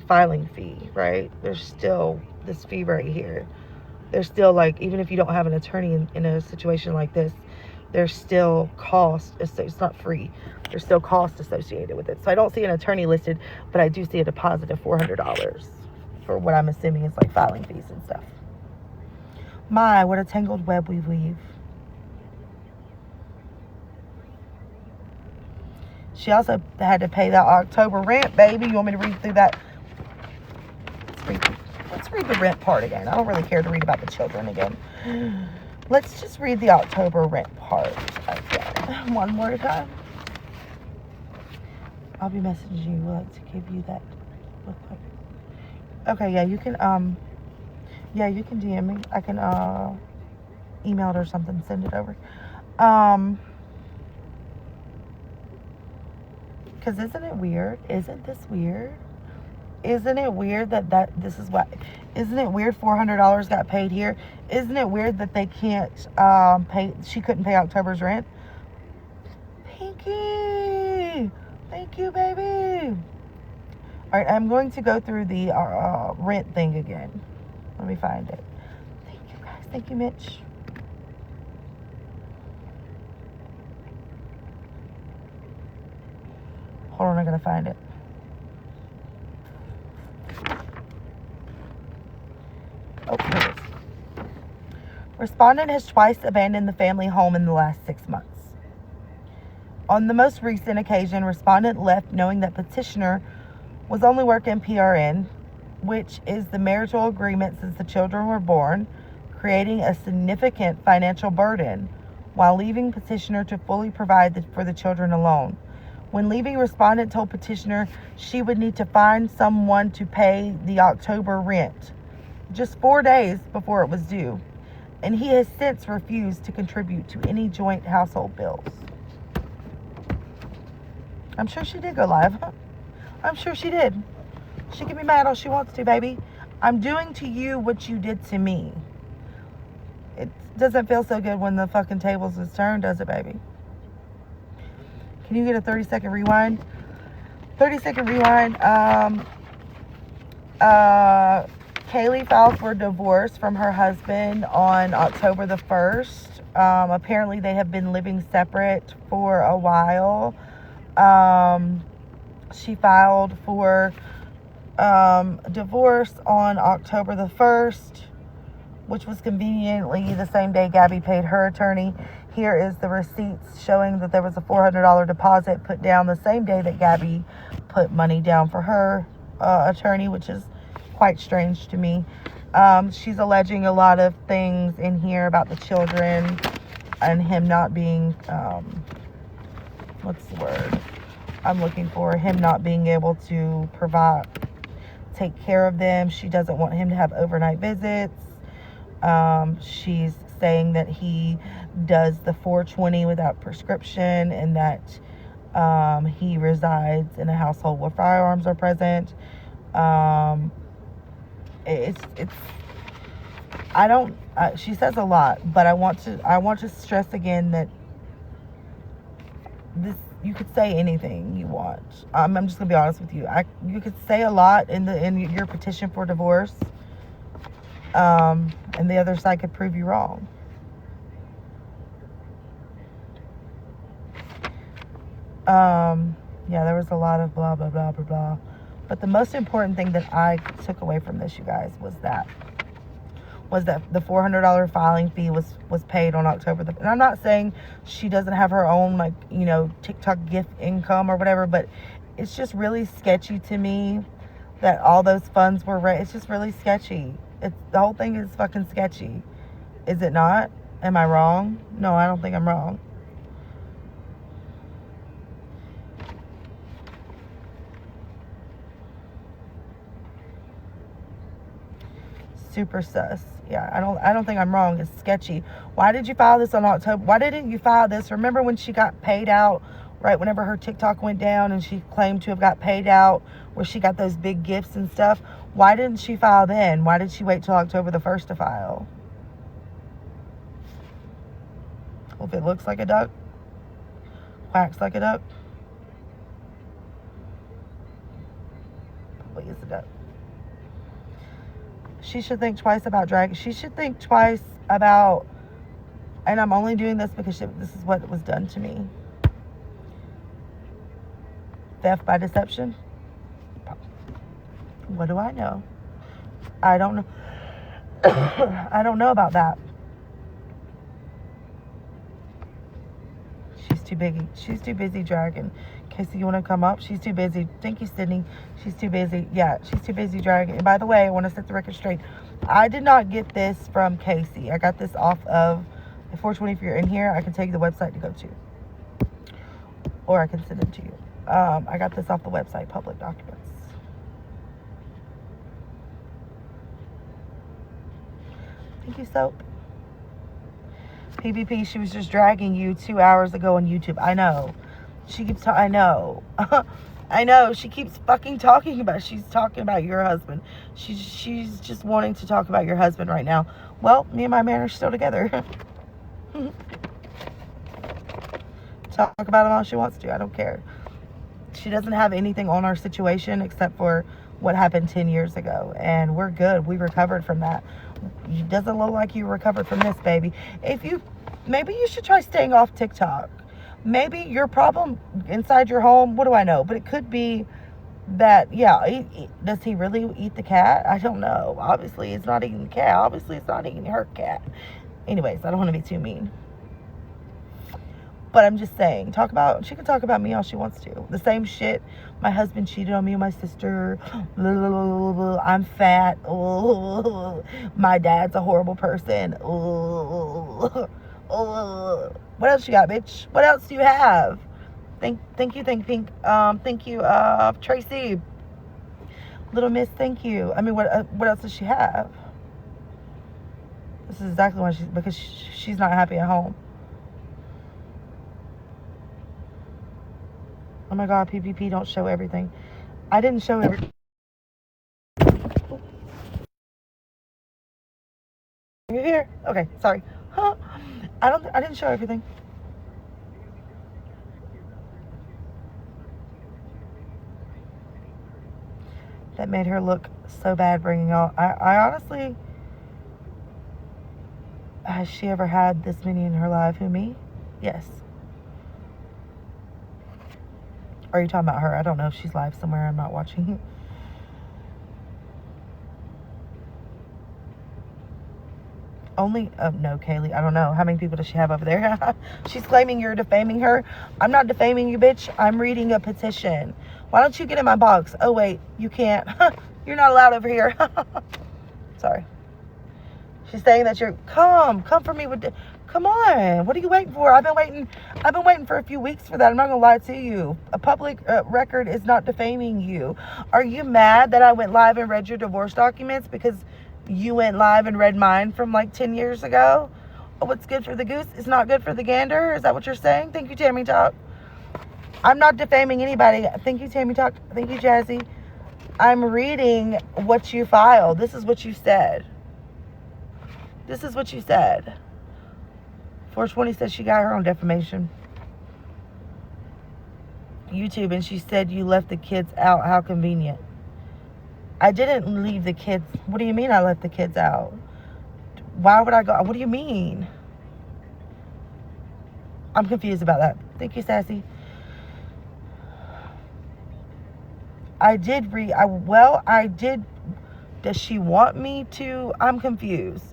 filing fee, right? There's still this fee right here. There's still, like, even if you don't have an attorney in a situation like this, there's still cost. It's not free. There's still cost associated with it. So I don't see an attorney listed, but I do see a deposit of $400 for what I'm assuming is like filing fees and stuff. My, what a tangled web we weave. She also had to pay that October rent, baby. You want me to read through that? Let's read Let's read the rent part again. I don't really care to read about the children again. Let's just read the October rent part again. One more time. I'll be messaging you to give you that. Okay, yeah, you can DM me. I can email it or something, send it over. Because isn't it weird? Isn't this weird? Isn't it weird that this is what? Isn't it weird $400 got paid here? Isn't it weird that they can't pay? She couldn't pay October's rent. Pinky, thank you, baby. All right, I'm going to go through the rent thing again. Let me find it. Thank you, guys. Thank you, Mitch. Hold on, I gotta find it. Oh, here it is. Respondent has twice abandoned the family home in the last 6 months. On the most recent occasion, respondent left knowing that petitioner was only working PRN, which is the marital agreement since the children were born, creating a significant financial burden, while leaving petitioner to fully provide for the children alone. When leaving, respondent told petitioner she would need to find someone to pay the October rent, just 4 days before it was due, and he has since refused to contribute to any joint household bills. I'm sure she did go live. I'm sure she did. She can be mad all she wants to, baby. I'm doing to you what you did to me. It doesn't feel so good when the fucking tables is turned, does it, baby? Can you get a 30-second rewind? 30-second rewind. Kaylee filed for divorce from her husband on October the 1st. Apparently they have been living separate for a while. She filed for divorce on October the 1st, which was conveniently the same day Gabby paid her attorney. Here is the receipts showing that there was a $400 deposit put down the same day that Gabby put money down for her attorney, which is quite strange to me. She's alleging a lot of things in here about the children and him not being, what's the word I'm looking for? Him not being able to take care of them. She doesn't want him to have overnight visits. She's saying that he does the 420 without prescription, and that he resides in a household where firearms are present. She says a lot, but I want to stress again that this, you could say anything you want. I'm just gonna be honest with you. You could say a lot in your petition for divorce, and the other side could prove you wrong. Yeah, there was a lot of blah blah blah blah blah, but the most important thing that I took away from this, you guys, was that the $400 filing fee was paid on October and I'm not saying she doesn't have her own, like, you know, TikTok gift income or whatever, but it's just really sketchy to me that all those funds were it's just really sketchy. The whole thing is fucking sketchy. Is it not? Am I wrong? No, I don't think I'm wrong. Super sus. Yeah, I don't think I'm wrong. It's sketchy. Why did you file this on October? Why didn't you file this? Remember when she got paid out, right whenever her TikTok went down and she claimed to have got paid out, where she got those big gifts and stuff? Why didn't she file then? Why did she wait till October the 1st to file? Well, if it looks like a duck, quacks like a duck, probably is a duck. She should think twice about dragging. She should think twice about, and I'm only doing this because this is what was done to me. Theft by deception? What do I know? I don't know. I don't know about that. She's too busy dragging Casey, you want to come up? She's too busy. Thank you, Sydney. She's too busy. Yeah, she's too busy dragging. And by the way, I want to set the record straight. I did not get this from Casey. I got this off of 420. If you're in here, I can tell you the website to go to. Or I can send it to you. I got this off the website, Public Documents. Thank you, Soap. PvP, she was just dragging you 2 hours ago on YouTube. I know. She keeps I know. I know. She keeps fucking talking about. She's talking about your husband. She's just wanting to talk about your husband right now. Well, me and my man are still together. Talk about him all she wants to. I don't care. She doesn't have anything on our situation except for what happened 10 years ago. And we're good. We recovered from that. It doesn't look like you recovered from this, baby. Maybe you should try staying off TikTok. Maybe your problem inside your home, what do I know? But it could be that, yeah, does he really eat the cat? I don't know. Obviously, it's not eating the cat. Obviously, it's not eating her cat. Anyways, I don't want to be too mean. But I'm just saying, she can talk about me all she wants to. The same shit. My husband cheated on me and my sister. I'm fat. My dad's a horrible person. What else you got, bitch? What else do you have? Thank you, Pink. Thank you, Tracy. Little Miss, thank you. I mean, what else does she have? This is exactly why because she's not happy at home. Oh my God, PPP, don't show everything. I didn't show everything. You're here? Okay, sorry. Huh? I didn't show everything. That made her look so bad bringing all. I honestly, has she ever had this many in her life? Who, me? Yes. Are you talking about her? I don't know if she's live somewhere. I'm not watching. Only, no, Kaylee, I don't know. How many people does she have over there? She's claiming you're defaming her. I'm not defaming you, bitch. I'm reading a petition. Why don't you get in my box? Oh, wait, you can't. You're not allowed over here. Sorry. She's saying that come for me with, come on. What are you waiting for? I've been waiting for a few weeks for that. I'm not going to lie to you. A public record is not defaming you. Are you mad that I went live and read your divorce documents because you went live and read mine from like 10 years ago? Oh, what's good for the goose is not good for the gander? Is that what you're saying? Thank you, Tammy Talk. I'm not defaming anybody. Thank you, Tammy Talk. Thank you, Jazzy. I'm reading what you filed. This is what you said. This is what you said. 420 said she got her own defamation. YouTube, and she said you left the kids out. How convenient. I didn't leave the kids. What do you mean I left the kids out? Why would I go? What do you mean? I'm confused about that. Thank you, Sassy. I did read. I did. Does she want me to? I'm confused.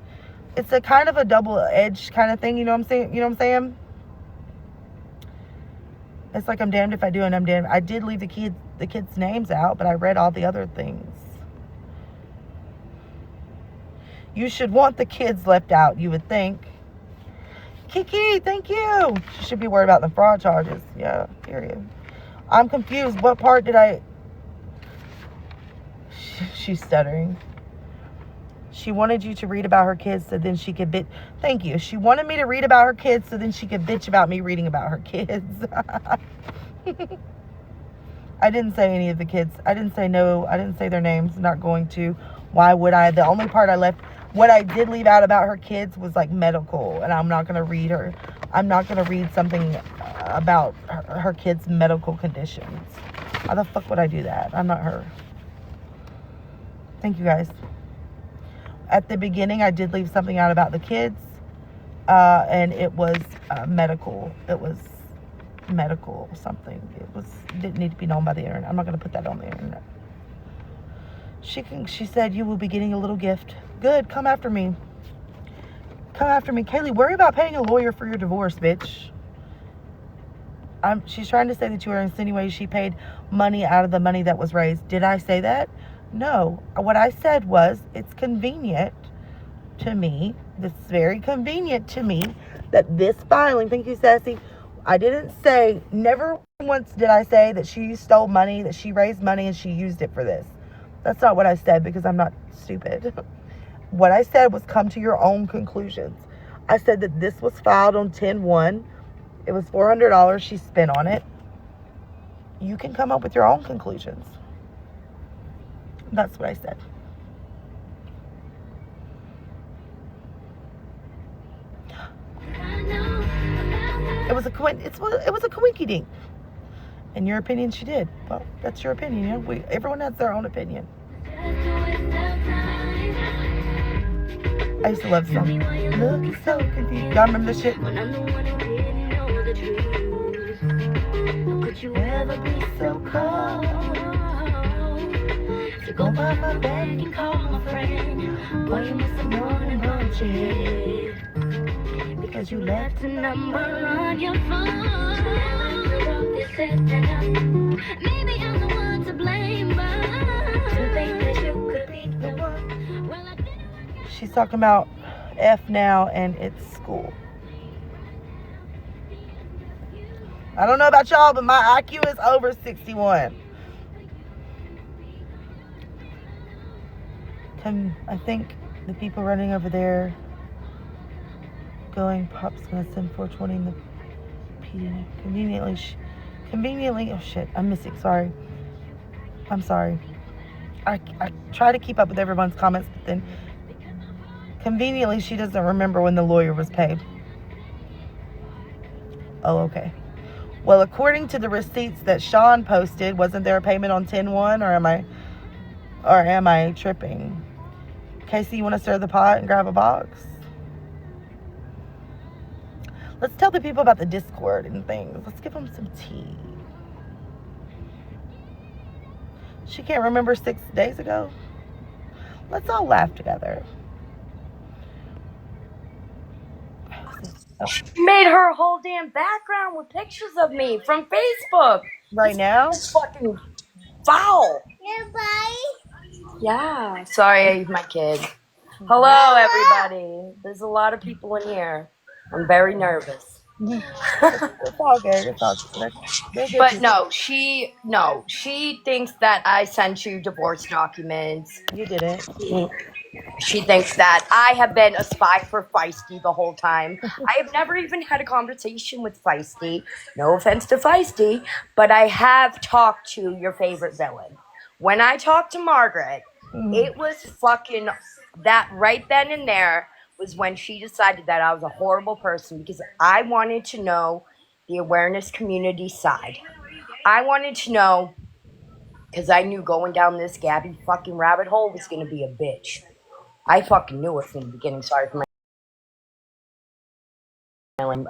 It's a kind of a double-edged kind of thing. You know what I'm saying? You know what I'm saying? It's like I'm damned if I do and I'm damned. I did leave the kids' names out, but I read all the other things. You should want the kids left out, you would think. Kiki, thank you. She should be worried about the fraud charges. Yeah, period. I'm confused. What part did I... She's stuttering. She wanted you to read about her kids so then she could bitch. Thank you. She wanted me to read about her kids so then she could bitch about me reading about her kids. I didn't say any of the kids. I didn't say no. I didn't say their names. Not going to. Why would I? The only part I left, what I did leave out about her kids was like medical. And I'm not going to read her. I'm not going to read something about her kids' medical conditions. How the fuck would I do that? I'm not her. Thank you, guys. At the beginning, I did leave something out about the kids. And it was medical. It was medical something. Didn't need to be known by the internet. I'm not going to put that on the internet. She said you will be getting a little gift. Good. Come after me. Come after me. Kaylee, worry about paying a lawyer for your divorce, bitch. She's trying to say that you are insinuating she paid money out of the money that was raised. Did I say that? No. What I said was it's convenient to me. It's very convenient to me that this filing, thank you, Sassy. I didn't say, never once did I say that she stole money, that she raised money and she used it for this. That's not what I said because I'm not stupid. What I said was come to your own conclusions. I said that this was filed on 10/1. It was $400 she spent on it. You can come up with your own conclusions. That's what I said. It was a coinky dink. In your opinion, she did. Well, that's your opinion. You know? Everyone has their own opinion. I used to love this song. Looking so confused. Y'all remember this shit? Could you ever be so cold? To go by my back and call my friend. Boy, you miss someone and bunch it. Because you left a number on your phone. Maybe I'm the one to blame, but to think that you could be the one. Well, I didn't. She's talking about F now and it's school. I don't know about y'all, but my IQ is over 61. I think the people running over there going Pop's gonna send 420 in the PD. Conveniently, oh shit, I'm missing, sorry. I'm sorry. I try to keep up with everyone's comments, but then conveniently she doesn't remember when the lawyer was paid. Oh, okay. Well, according to the receipts that Sean posted, wasn't there a payment on 10/1, or am I tripping? Casey, you want to stir the pot and grab a box? Let's tell the people about the Discord and things. Let's give them some tea. She can't remember 6 days ago. Let's all laugh together. She made her whole damn background with pictures of me from Facebook. Right now? It's fucking foul. Yeah. Sorry, I used my kid. Hello, everybody. There's a lot of people in here. I'm very nervous. It's all good. It's all good. But no, she thinks that I sent you divorce documents. You didn't. She thinks that I have been a spy for Feisty the whole time. I have never even had a conversation with Feisty. No offense to Feisty, but I have talked to your favorite villain. When I talked to Margaret, it was fucking that right then and there was when she decided that I was a horrible person because I wanted to know the awareness community side. I wanted to know because I knew going down this Gabby fucking rabbit hole was going to be a bitch. I fucking knew it from the beginning. Sorry for my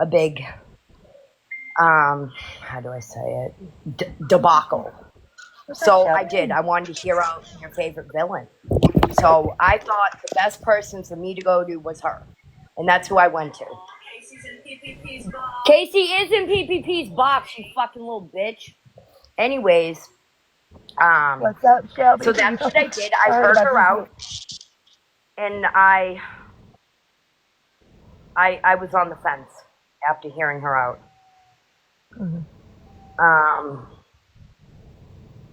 a big, how do I say it? Debacle. So I did. I wanted to hear out your favorite villain. So I thought the best person for me to go to was her. And that's who I went to. Casey is in PPP's box, you fucking little bitch. Anyways, What's up, Shelby? so that's what I did. I heard her out. And I was on the fence after hearing her out.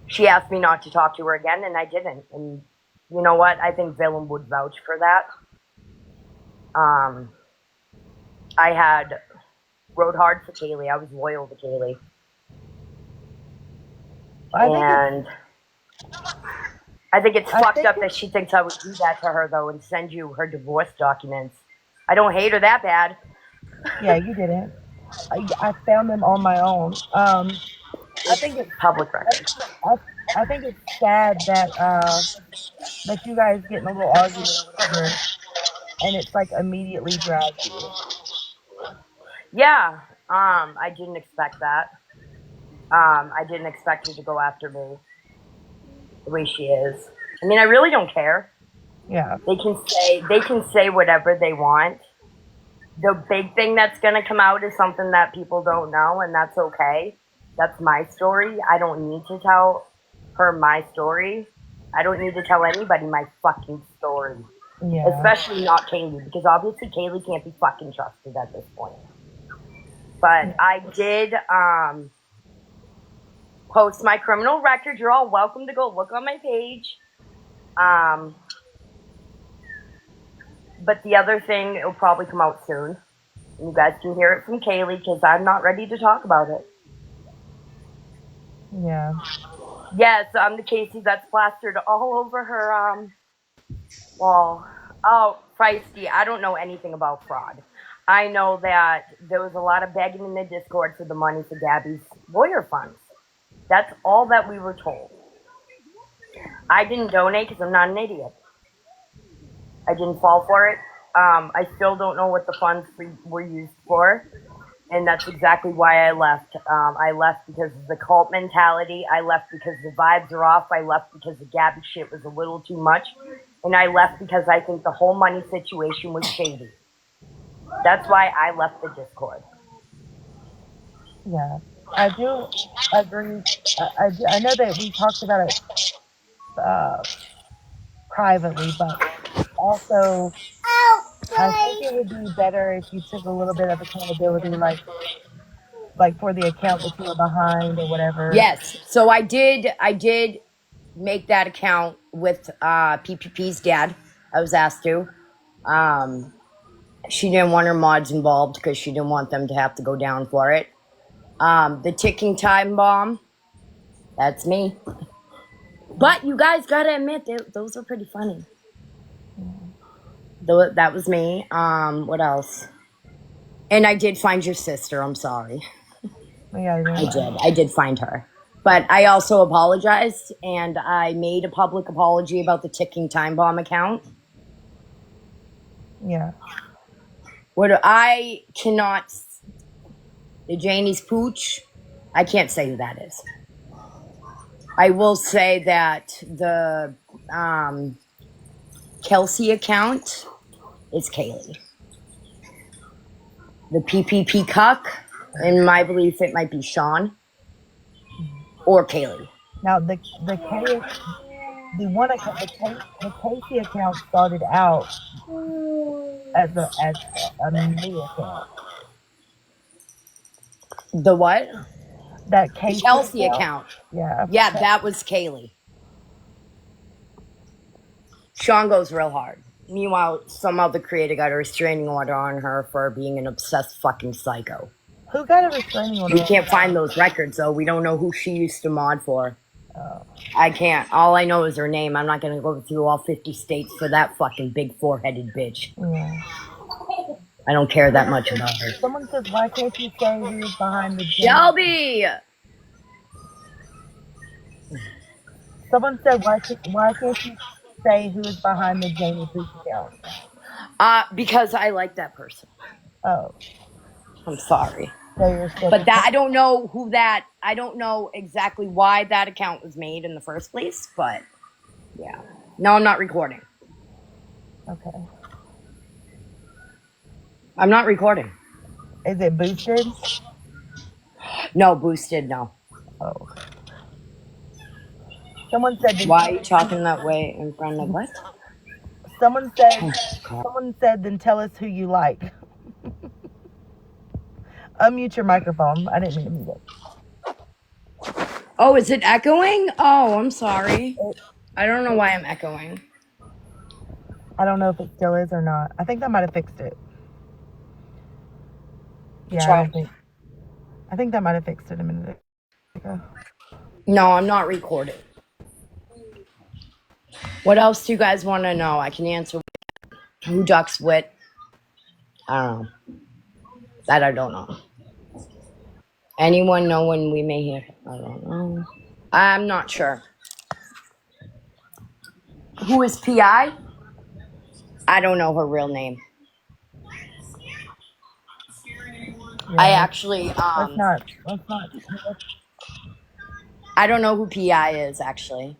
She asked me not to talk to her again, and I didn't. And you know what? I think Villain would vouch for that. I had rode hard for Kaylee. I was loyal to Kaylee. I think it's fucked up that she thinks I would do that to her, though, and send you her divorce documents. I don't hate her that bad. Yeah, you didn't. I found them on my own. I think it's public record. I think it's sad that that you guys get in a little argument or whatever, and it's like immediately drags you. Yeah, I didn't expect that. I didn't expect her to go after me the way she is. I mean, I really don't care. Yeah. They can say whatever they want. The big thing that's going to come out is something that people don't know, and that's okay. That's my story. I don't need to tell her my story. I don't need to tell anybody my fucking story. Yeah. Especially not Kaylee, because obviously Kaylee can't be fucking trusted at this point. But I did post my criminal record. You're all welcome to go look on my page. But the other thing, it'll probably come out soon. And you guys can hear it from Kaylee, because I'm not ready to talk about it. Yeah. Yes, I'm the Casey that's plastered all over her wall. Oh, feisty. I don't know anything about fraud. I know that there was a lot of begging in the Discord for the money for Gabby's lawyer funds. That's all that we were told. I didn't donate because I'm not an idiot. I didn't fall for it. I still don't know what the funds were used for. And that's exactly why I left. I left because of the cult mentality. I left because the vibes are off. I left because the Gabby shit was a little too much. And I left because I think the whole money situation was shady. That's why I left the Discord. Yeah. I do agree. I know that we talked about it privately, but also I think it would be better if you took a little bit of accountability, like for the account that you were behind or whatever. Yes. So I did make that account with PPP's dad. I was asked to. She didn't want her mods involved because she didn't want them to have to go down for it. The ticking time bomb, that's me. But you guys gotta admit, those are pretty funny. That was me. What else? And I did find your sister. I'm sorry. Yeah, I did find her. But I also apologized, and I made a public apology about the ticking time bomb account. Yeah. What I cannot... The Janie's Pooch, I can't say who that is. I will say that the Kelsey account is Kaylee. The PPP cuck, in my belief, it might be Sean or Kaylee. Now the Casey account started out as a new account. The what? That Casey Kelsey account. Yeah. Yeah, that was Kaylee. Sean goes real hard. Meanwhile, some other creator got a restraining order on her for being an obsessed fucking psycho. Who got a restraining order? We can't find those records, though. We don't know who she used to mod for. I can't. All I know is her name. I'm not going to go through all 50 states for that fucking big four-headed bitch. Yeah. I don't care that much about her. Someone says, why can't you say who's behind the Shelby! Someone said, why can't you say who is behind the Jamie Pooch account? Because I like that person. Oh. I'm sorry. So you're still but that I don't know who that... I don't know exactly why that account was made in the first place, but... Yeah. No, I'm not recording. Okay. I'm not recording. Is it boosted? No, boosted, no. Oh. Someone said... Why are you talking that way in front of what? Someone said, then tell us who you like. Unmute your microphone. I didn't mean to mute it. Oh, is it echoing? Oh, I'm sorry. I don't know why I'm echoing. I don't know if it still is or not. I think I might have fixed it. Yeah, I think that might have fixed it a minute ago. No, I'm not recording. What else do you guys want to know? I can answer. Who ducks wit? I don't know. That I don't know. Anyone know when we may hear? I don't know. I'm not sure. Who is PI? I don't know her real name. Yeah. I actually let's not. I don't know who PI is actually.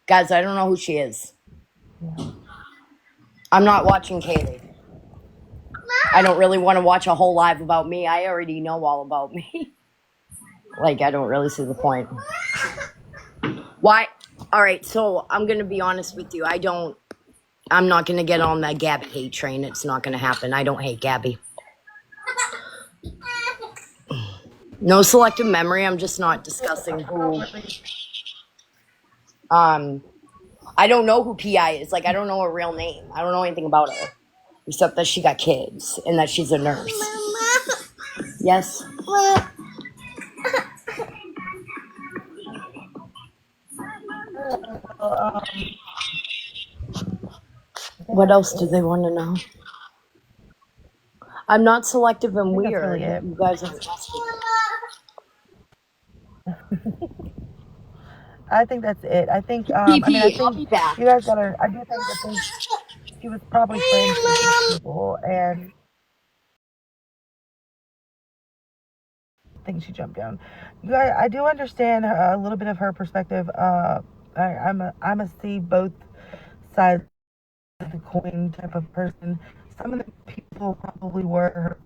Guys, I don't know who she is. Yeah. I'm not watching Kaylee. I don't really want to watch a whole live about me. I already know all about me. Like, I don't really see the point. Why? All right, so I'm going to be honest with you. I'm not going to get on that Gabby hate train. It's not going to happen. I don't hate Gabby. No selective memory. I'm just not discussing who. I don't know who PI is. Like, I don't know her real name. I don't know anything about her. Except that she got kids and that she's a nurse. Mama. Yes? What else do they want to know? I'm not selective and weird. Really it. You guys are. I think that's it. I think, PP, I'll be back. you guys gotta, I do think that she was probably friends with these people, and I think she jumped down. You guys, I do understand a little bit of her perspective. I'm a see both sides of the coin type of person. Some of the people probably were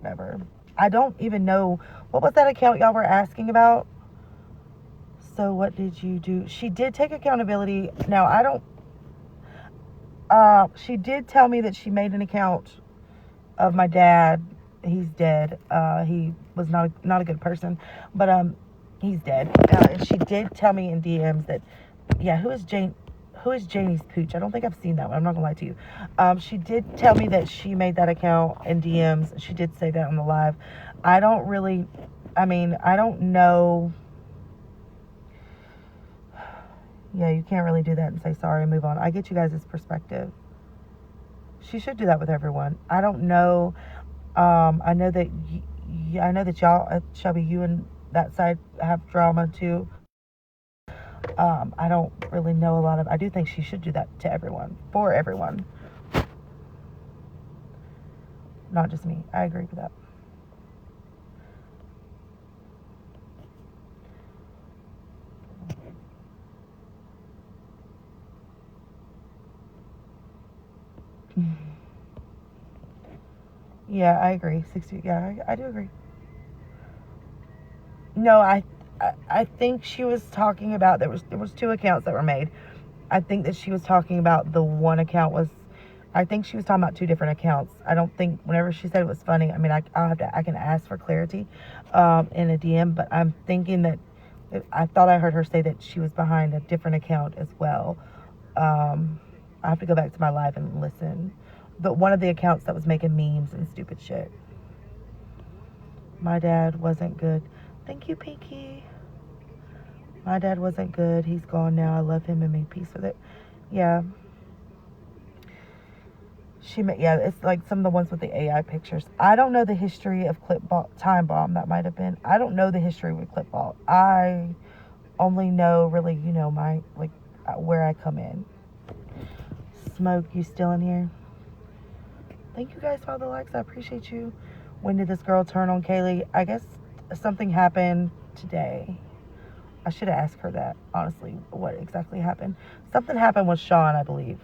never. I don't even know, what was that account y'all were asking about? So what did you do? She did take accountability. Now, I don't, she did tell me that she made an account of my dad. He's dead. He was not a good person, but he's dead. And she did tell me in DMs that, yeah, who is Janie's pooch? I don't think I've seen that one. I'm not gonna lie to you. She did tell me that she made that account in DMs. She did say that on the live. I don't know. Yeah, you can't really do that and say sorry and move on. I get you guys' perspective. She should do that with everyone. I don't know. I know that y'all, Shelby, you and that side have drama too. I don't really know a lot of. I do think she should do that to everyone, for everyone, not just me. I agree with that. Yeah, I agree. 60. Yeah, I do agree. No, I think she was talking about, there was two accounts that were made. I think that she was talking about the one account was. I think she was talking about two different accounts. I don't think, whenever she said it was funny, I mean, I can ask for clarity in a DM, but I'm thinking that I thought I heard her say that she was behind a different account as well. I have to go back to my live and listen. But one of the accounts that was making memes and stupid shit. My dad wasn't good. Thank you, Pinky. My dad wasn't good. He's gone now. I love him and made peace with it. Yeah. It's like some of the ones with the AI pictures. I don't know the history of Time Bomb. That might have been. I don't know the history with Clipball. I only know really, my, like, where I come in. Smoke, you still in here? Thank you guys for all the likes. I appreciate you. When did this girl turn on Kaylee? I guess something happened today. I should have asked her that, honestly, what exactly happened. Something happened with Sean, I believe.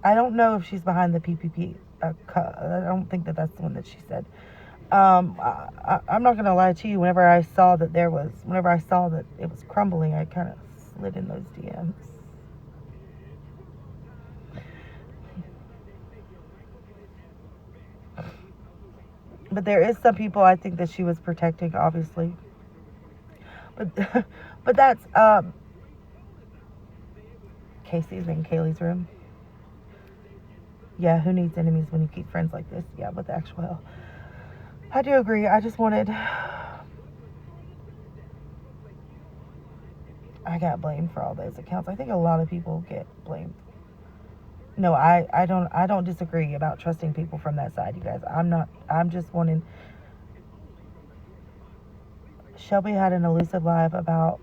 I don't know if she's behind the PPP. I don't think that's the one that she said. I'm not going to lie to you. Whenever I saw that it was crumbling, I kind of slid in those DMs. But there is some people I think that she was protecting, obviously. But that's Casey's in Kaylee's room. Yeah, who needs enemies when you keep friends like this? Yeah, but the actual hell. I do agree. I just wanted. I got blamed for all those accounts. I think a lot of people get blamed. No, I don't disagree about trusting people from that side, you guys. I'm just wanting. Shelby had an elusive live about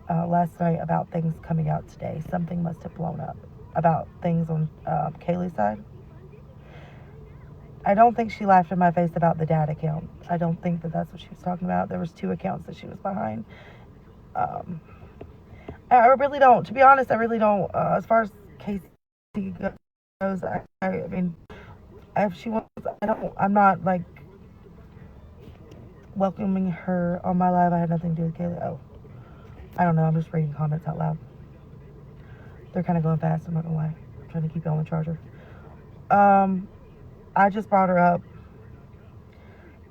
last night about things coming out today. Something must have blown up about things on Kaylee's side. I don't think she laughed in my face about the dad account. I don't think that that's what she was talking about. There was two accounts that she was behind. I really don't. To be honest, I really don't. As far as Casey goes, I mean, if she wants, I don't. I'm not like welcoming her on my live. I had nothing to do with Kaylee. Oh, I don't know. I'm just reading comments out loud. They're kind of going fast. I'm not gonna lie. I'm trying to keep it on the charger. I just brought her up.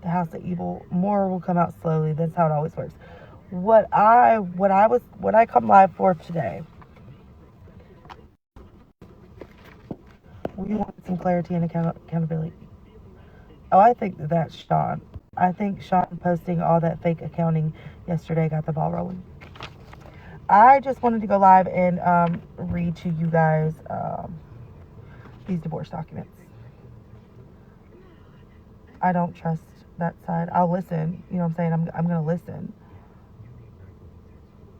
The House of Evil. More will come out slowly. That's how it always works. What I come live for today. We want some clarity and accountability. Oh, I think that's Sean. I think Sean posting all that fake accounting yesterday got the ball rolling. I just wanted to go live and read to you guys these divorce documents. I don't trust that side. I'll listen. You know what I'm saying? I'm gonna listen.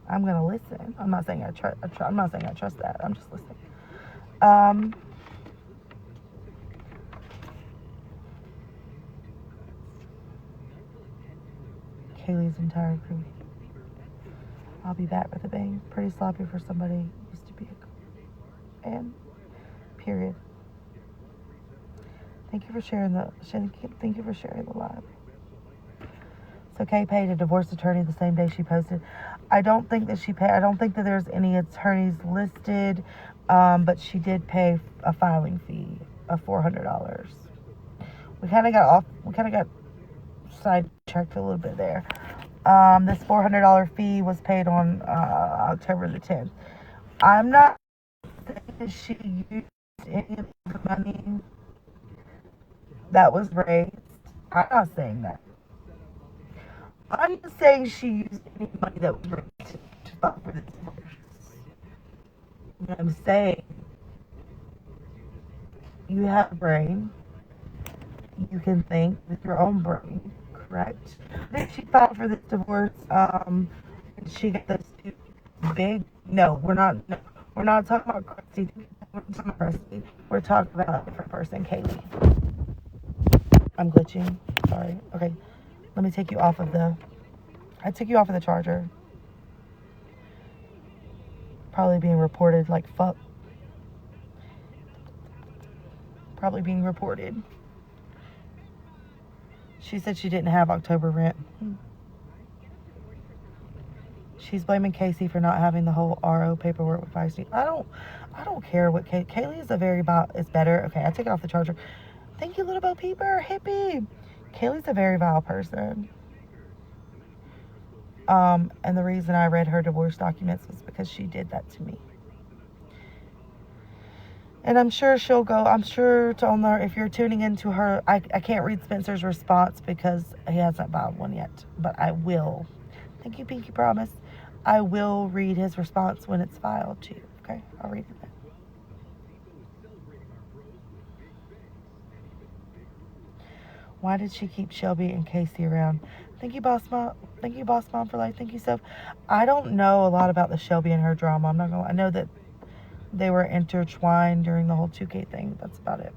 I'm gonna listen. I'm not saying I trust. I'm not saying I trust that. I'm just listening. Kaylee's entire crew. I'll be back with a bang. Pretty sloppy for somebody who used to be a and period. Thank you for sharing the live. So Kay paid a divorce attorney the same day she posted. I don't think that she paid. I don't think that there's any attorneys listed, but she did pay a filing fee of $400. We kind of got sidetracked a little bit there. This $400 fee was paid on October the 10th. I'm not saying that she used any of the money that was raised. I'm not saying that. I'm just saying she used any money that was raised to file for the divorce. What I'm saying, you have a brain. You can think with your own brain, correct? I think she filed for this divorce. And she got those two big. No, we're not. No, we're not talking about Krusty. We're talking about Krusty. We're talking about a different person, Kaylee. I'm glitching. Sorry. Okay. Let me take you off of the. I took you off of the charger. Probably being reported like fuck. Probably being reported. She said she didn't have October rent. She's blaming Casey for not having the whole RO paperwork with Feisty. I don't care what Kaylee is is better. Okay, I took it off the charger. Thank you, little Bo Peeper, hippie. Kaylee's a very vile person. And the reason I read her divorce documents was because she did that to me. And I'm sure she'll go, if you're tuning into her, I can't read Spencer's response because he hasn't filed one yet, but I will. Thank you, Pinky Promise. I will read his response when it's filed too. Okay, I'll read it then. Why did she keep Shelby and Casey around? Thank you, Boss Mom. Thank you, Boss Mom, for life. Thank you, Soph. I don't know a lot about the Shelby and her drama. I'm not gonna. I know that they were intertwined during the whole 2K thing. That's about it.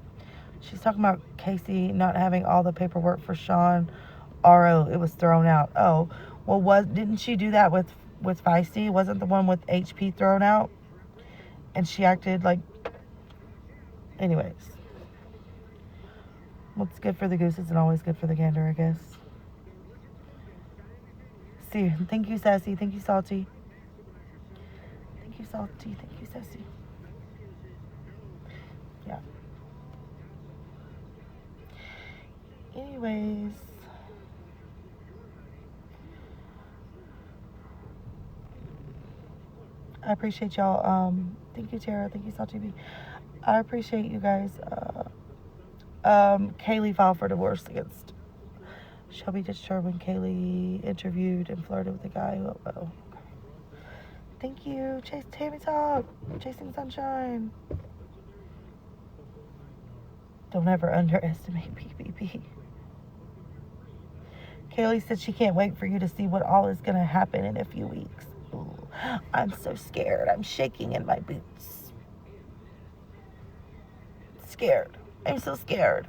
She's talking about Casey not having all the paperwork for Sean RO. It was thrown out. Oh, well, didn't she do that with Feisty? Wasn't the one with HP thrown out? And she acted like. Anyways. What's good for the goose isn't always good for the gander, I guess. See, thank you, Sassy. Thank you, Salty. Thank you, Salty. Thank you, Sassy. Yeah. Anyways. I appreciate y'all. Thank you, Tara. Thank you, Salty B. I appreciate you guys. Kaylee filed for divorce against Shelby discharged when Kaylee interviewed and flirted with a guy. Okay. Thank you, Tammy Talk, Chasing Sunshine. Don't ever underestimate PPP. Kaylee said she can't wait for you to see what all is going to happen in a few weeks. Ooh, I'm so scared. I'm shaking in my boots. Scared. I'm so scared.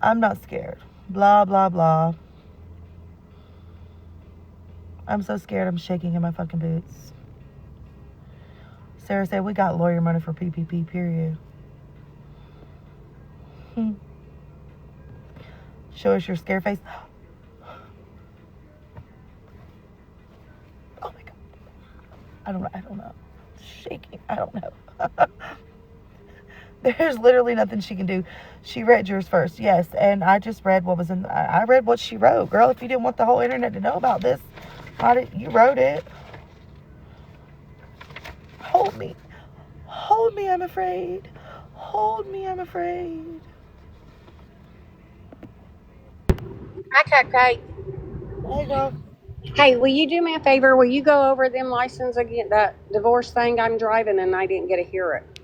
I'm not scared. Blah, blah, blah. I'm so scared I'm shaking in my fucking boots. Sarah said we got lawyer money for PPP, period. Show us your scare face. Oh my God. I don't know. Shaking. I don't know. There's literally nothing she can do. She read yours first, yes, and I just read what was in. I read what she wrote, girl. If you didn't want the whole internet to know about this, you wrote it? Hold me, I'm afraid. Hold me, I'm afraid. Hi, Cupcake. Hey, girl. Hey, will you do me a favor? Will you go over them license again, that divorce thing? I'm driving and I didn't get to hear it.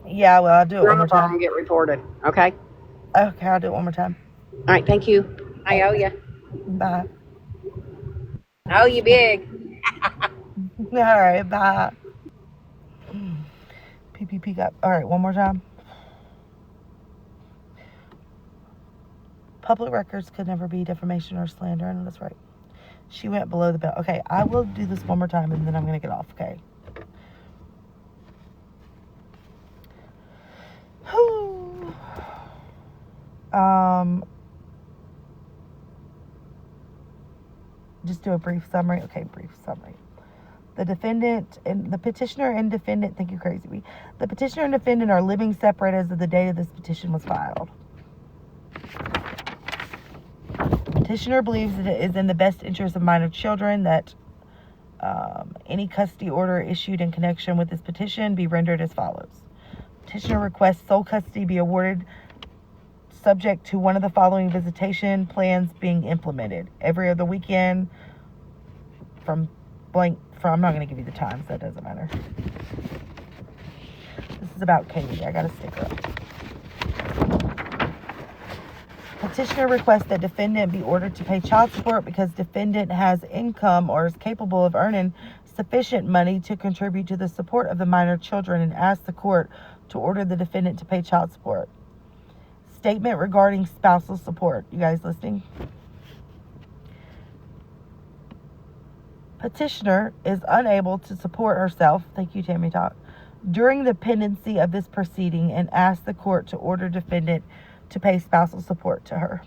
Yeah, well, I'll do it one more Or I'm time. gonna get reported. Okay. Okay, I'll do it one more time. All right. Thank you. I owe you. Bye. I owe you big. All right, bye. PPP got. All right, one more time. Public records could never be defamation or slander, and that's right. She went below the belt. Okay, I will do this one more time, and then I'm going to get off, okay? Just do a brief summary. Okay, brief summary. The defendant and the petitioner and defendant, thank you, Crazy Bee. The petitioner and defendant are living separate as of the date of this petition was filed. Petitioner believes that it is in the best interest of minor children that any custody order issued in connection with this petition be rendered as follows. Petitioner requests sole custody be awarded subject to one of the following visitation plans being implemented. Every other weekend from I'm not going to give you the times, that doesn't matter. This is about Katie. I got a sticker up. Petitioner requests that defendant be ordered to pay child support because defendant has income or is capable of earning sufficient money to contribute to the support of the minor children, and asks the court to order the defendant to pay child support. Statement regarding spousal support. You guys listening? Petitioner is unable to support herself, thank you, Tammy Talk, during the pendency of this proceeding, and asks the court to order defendant to pay spousal support to her.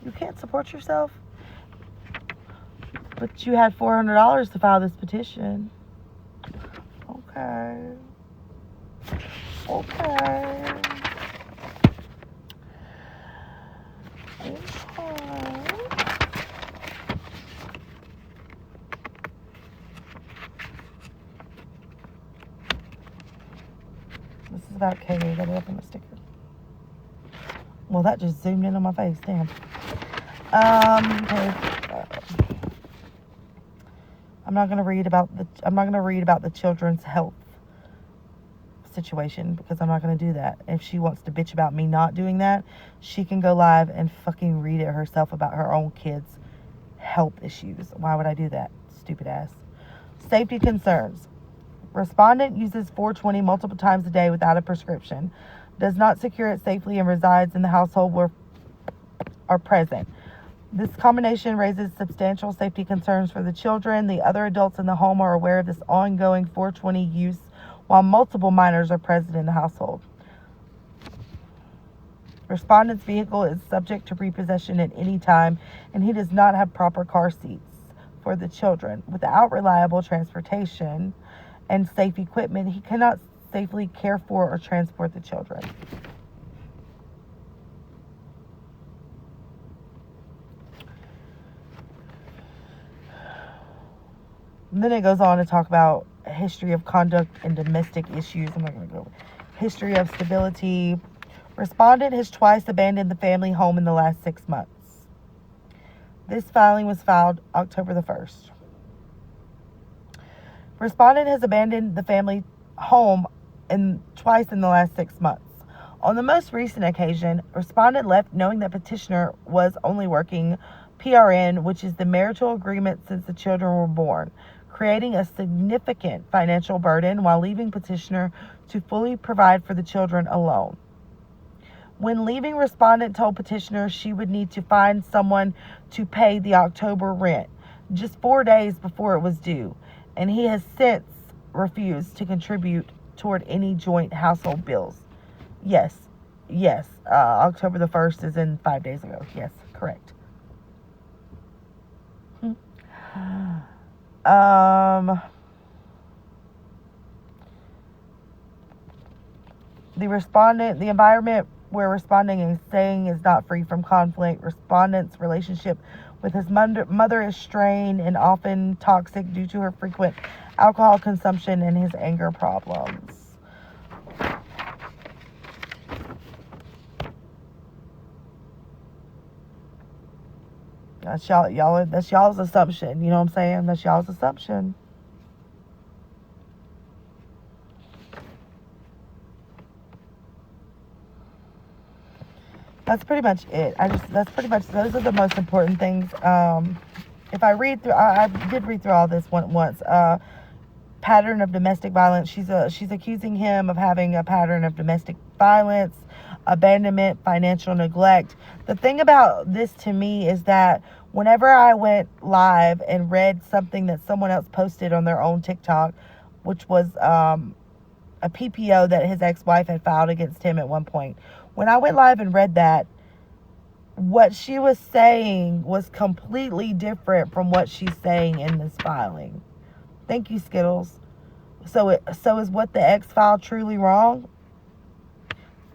You can't support yourself? But you had $400 to file this petition. Okay. Okay. This is about Katie. I got it up on the sticker. Well, that just zoomed in on my face. Damn. Okay. I'm not gonna read about the children's health situation because I'm not gonna do that. If she wants to bitch about me not doing that, she can go live and fucking read it herself about her own kids' health issues. Why would I do that? Stupid ass. Safety concerns. Respondent uses 420 multiple times a day without a prescription, does not secure it safely, and resides in the household where are present. This combination raises substantial safety concerns for the children. The other adults in the home are aware of this ongoing 420 use while multiple minors are present in the household. Respondent's vehicle is subject to repossession at any time, and he does not have proper car seats for the children. Without reliable transportation and safe equipment, he cannot safely care for or transport the children. And then it goes on to talk about a history of conduct and domestic issues. I'm not going to go. History of stability. Respondent has twice abandoned the family home in the last 6 months. This filing was filed October the 1st. Respondent has abandoned the family home twice in the last 6 months. On the most recent occasion, respondent left knowing that petitioner was only working PRN, which is the marital agreement since the children were born, creating a significant financial burden while leaving petitioner to fully provide for the children alone. When leaving, respondent told petitioner she would need to find someone to pay the October rent just 4 days before it was due, and he has since refused to contribute toward any joint household bills. Yes, October the 1st is in 5 days ago. Yes, correct. The environment where responding is saying is not free from conflict. Respondent's relationship with his mother is strained and often toxic due to her frequent alcohol consumption and his anger problems. That's y'all's assumption. You know what I'm saying? That's y'all's assumption. That's pretty much it. Those are the most important things. If I read through, I did read through all this once. Pattern of domestic violence. She's accusing him of having a pattern of domestic violence, abandonment, financial neglect. The thing about this to me is that whenever I went live and read something that someone else posted on their own TikTok, which was a PPO that his ex-wife had filed against him at one point. When I went live and read that, what she was saying was completely different from what she's saying in this filing. Thank you, Skittles. So is what the ex filed truly wrong?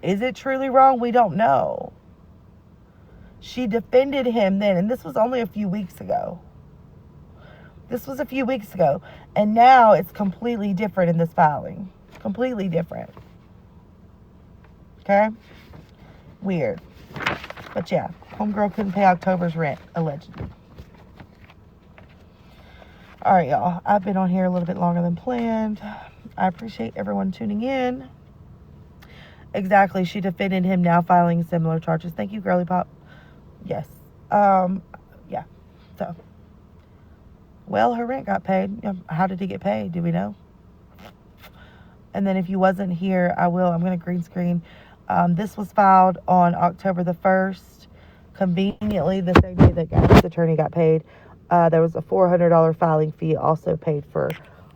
Is it truly wrong? We don't know. She defended him then, and this was only a few weeks ago. And now it's completely different in this filing. Completely different. Okay? Weird. But yeah, homegirl couldn't pay October's rent, allegedly. Alright, y'all. I've been on here a little bit longer than planned. I appreciate everyone tuning in. Exactly. She defended him, now filing similar charges. Thank you, Girly Pop. Yes. Yeah. So. Well, her rent got paid. How did he get paid? Do we know? And then if you wasn't here, I'm going to green screen. This was filed on October the 1st. Conveniently, the same day that Gabby's attorney got paid. There was a $400 filing fee also paid for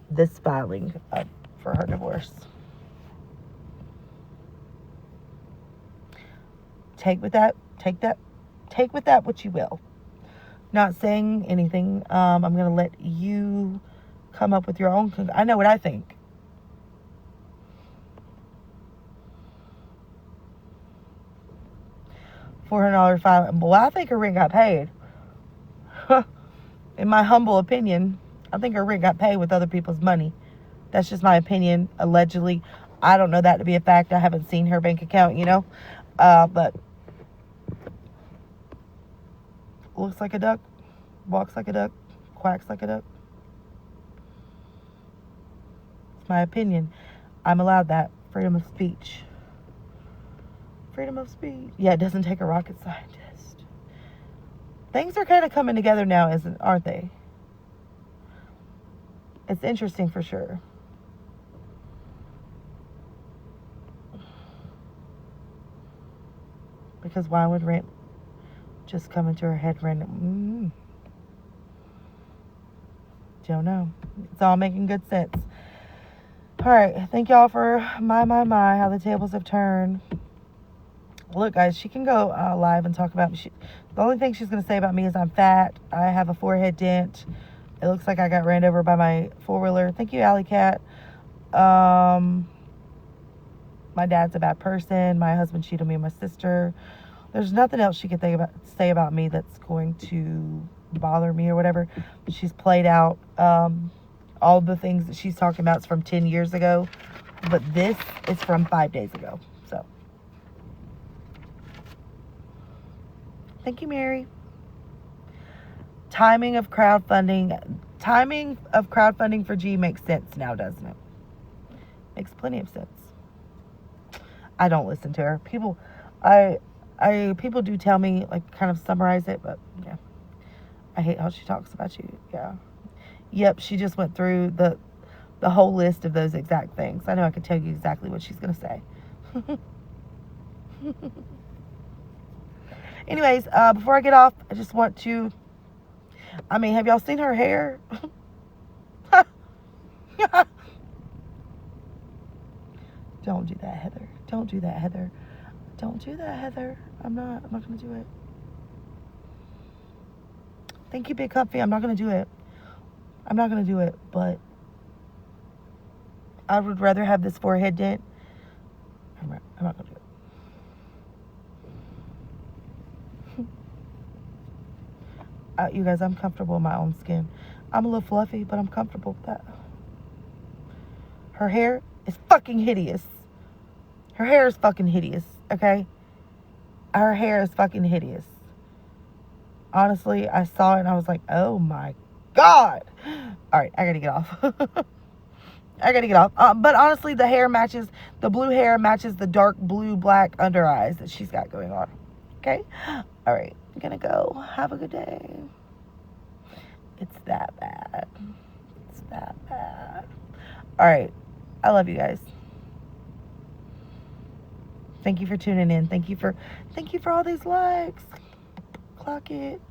this filing for her divorce. Take with that what you will. Not saying anything. I'm going to let you come up with your own. I know what I think. $400 filing. Well, I think her rent got paid. In my humble opinion, I think her rent got paid with other people's money. That's just my opinion, allegedly. I don't know that to be a fact. I haven't seen her bank account, but looks like a duck, walks like a duck, quacks like a duck. It's my opinion. I'm allowed that. Freedom of speech. Freedom of speech. Yeah, it doesn't take a rocket scientist. Things are kind of coming together now, aren't they? It's interesting for sure. Because why would rent just come into her head random? Don't know. It's all making good sense. All right. Thank y'all for my, how the tables have turned. Look, guys, she can go live and talk about me. The only thing she's going to say about me is I'm fat. I have a forehead dent. It looks like I got ran over by my four-wheeler. Thank you, Alley Cat. My dad's a bad person. My husband cheated on me and my sister. There's nothing else she could say about me that's going to bother me or whatever. She's played out all the things that she's talking about is from 10 years ago. But this is from 5 days ago. So. Thank you, Mary. Timing of crowdfunding for G makes sense now, doesn't it? Makes plenty of sense. I don't listen to her. People do tell me, like, kind of summarize it, but yeah. I hate how she talks about you. Yeah. Yep, she just went through the whole list of those exact things. I know I could tell you exactly what she's going to say. Anyways, before I get off, I just want to, have y'all seen her hair? Don't do that, Heather. Don't do that, Heather. Don't do that, Heather. I'm not going to do it. Thank you, Big Comfy. I'm not going to do it. I'm not going to do it, but I would rather have this forehead dent. I'm not going to do it. You guys, I'm comfortable in my own skin. I'm a little fluffy, but I'm comfortable with that. Her hair is fucking hideous. Her hair is fucking hideous, okay? Her hair is fucking hideous. Honestly, I saw it and I was like, oh my God. All right, I gotta get off. I gotta get off. But honestly, the blue hair matches the dark blue black under eyes that she's got going on. Okay? All right, I'm gonna go. Have a good day. It's that bad. It's that bad. All right, I love you guys. Thank you for tuning in. Thank you for all these likes. Clock it.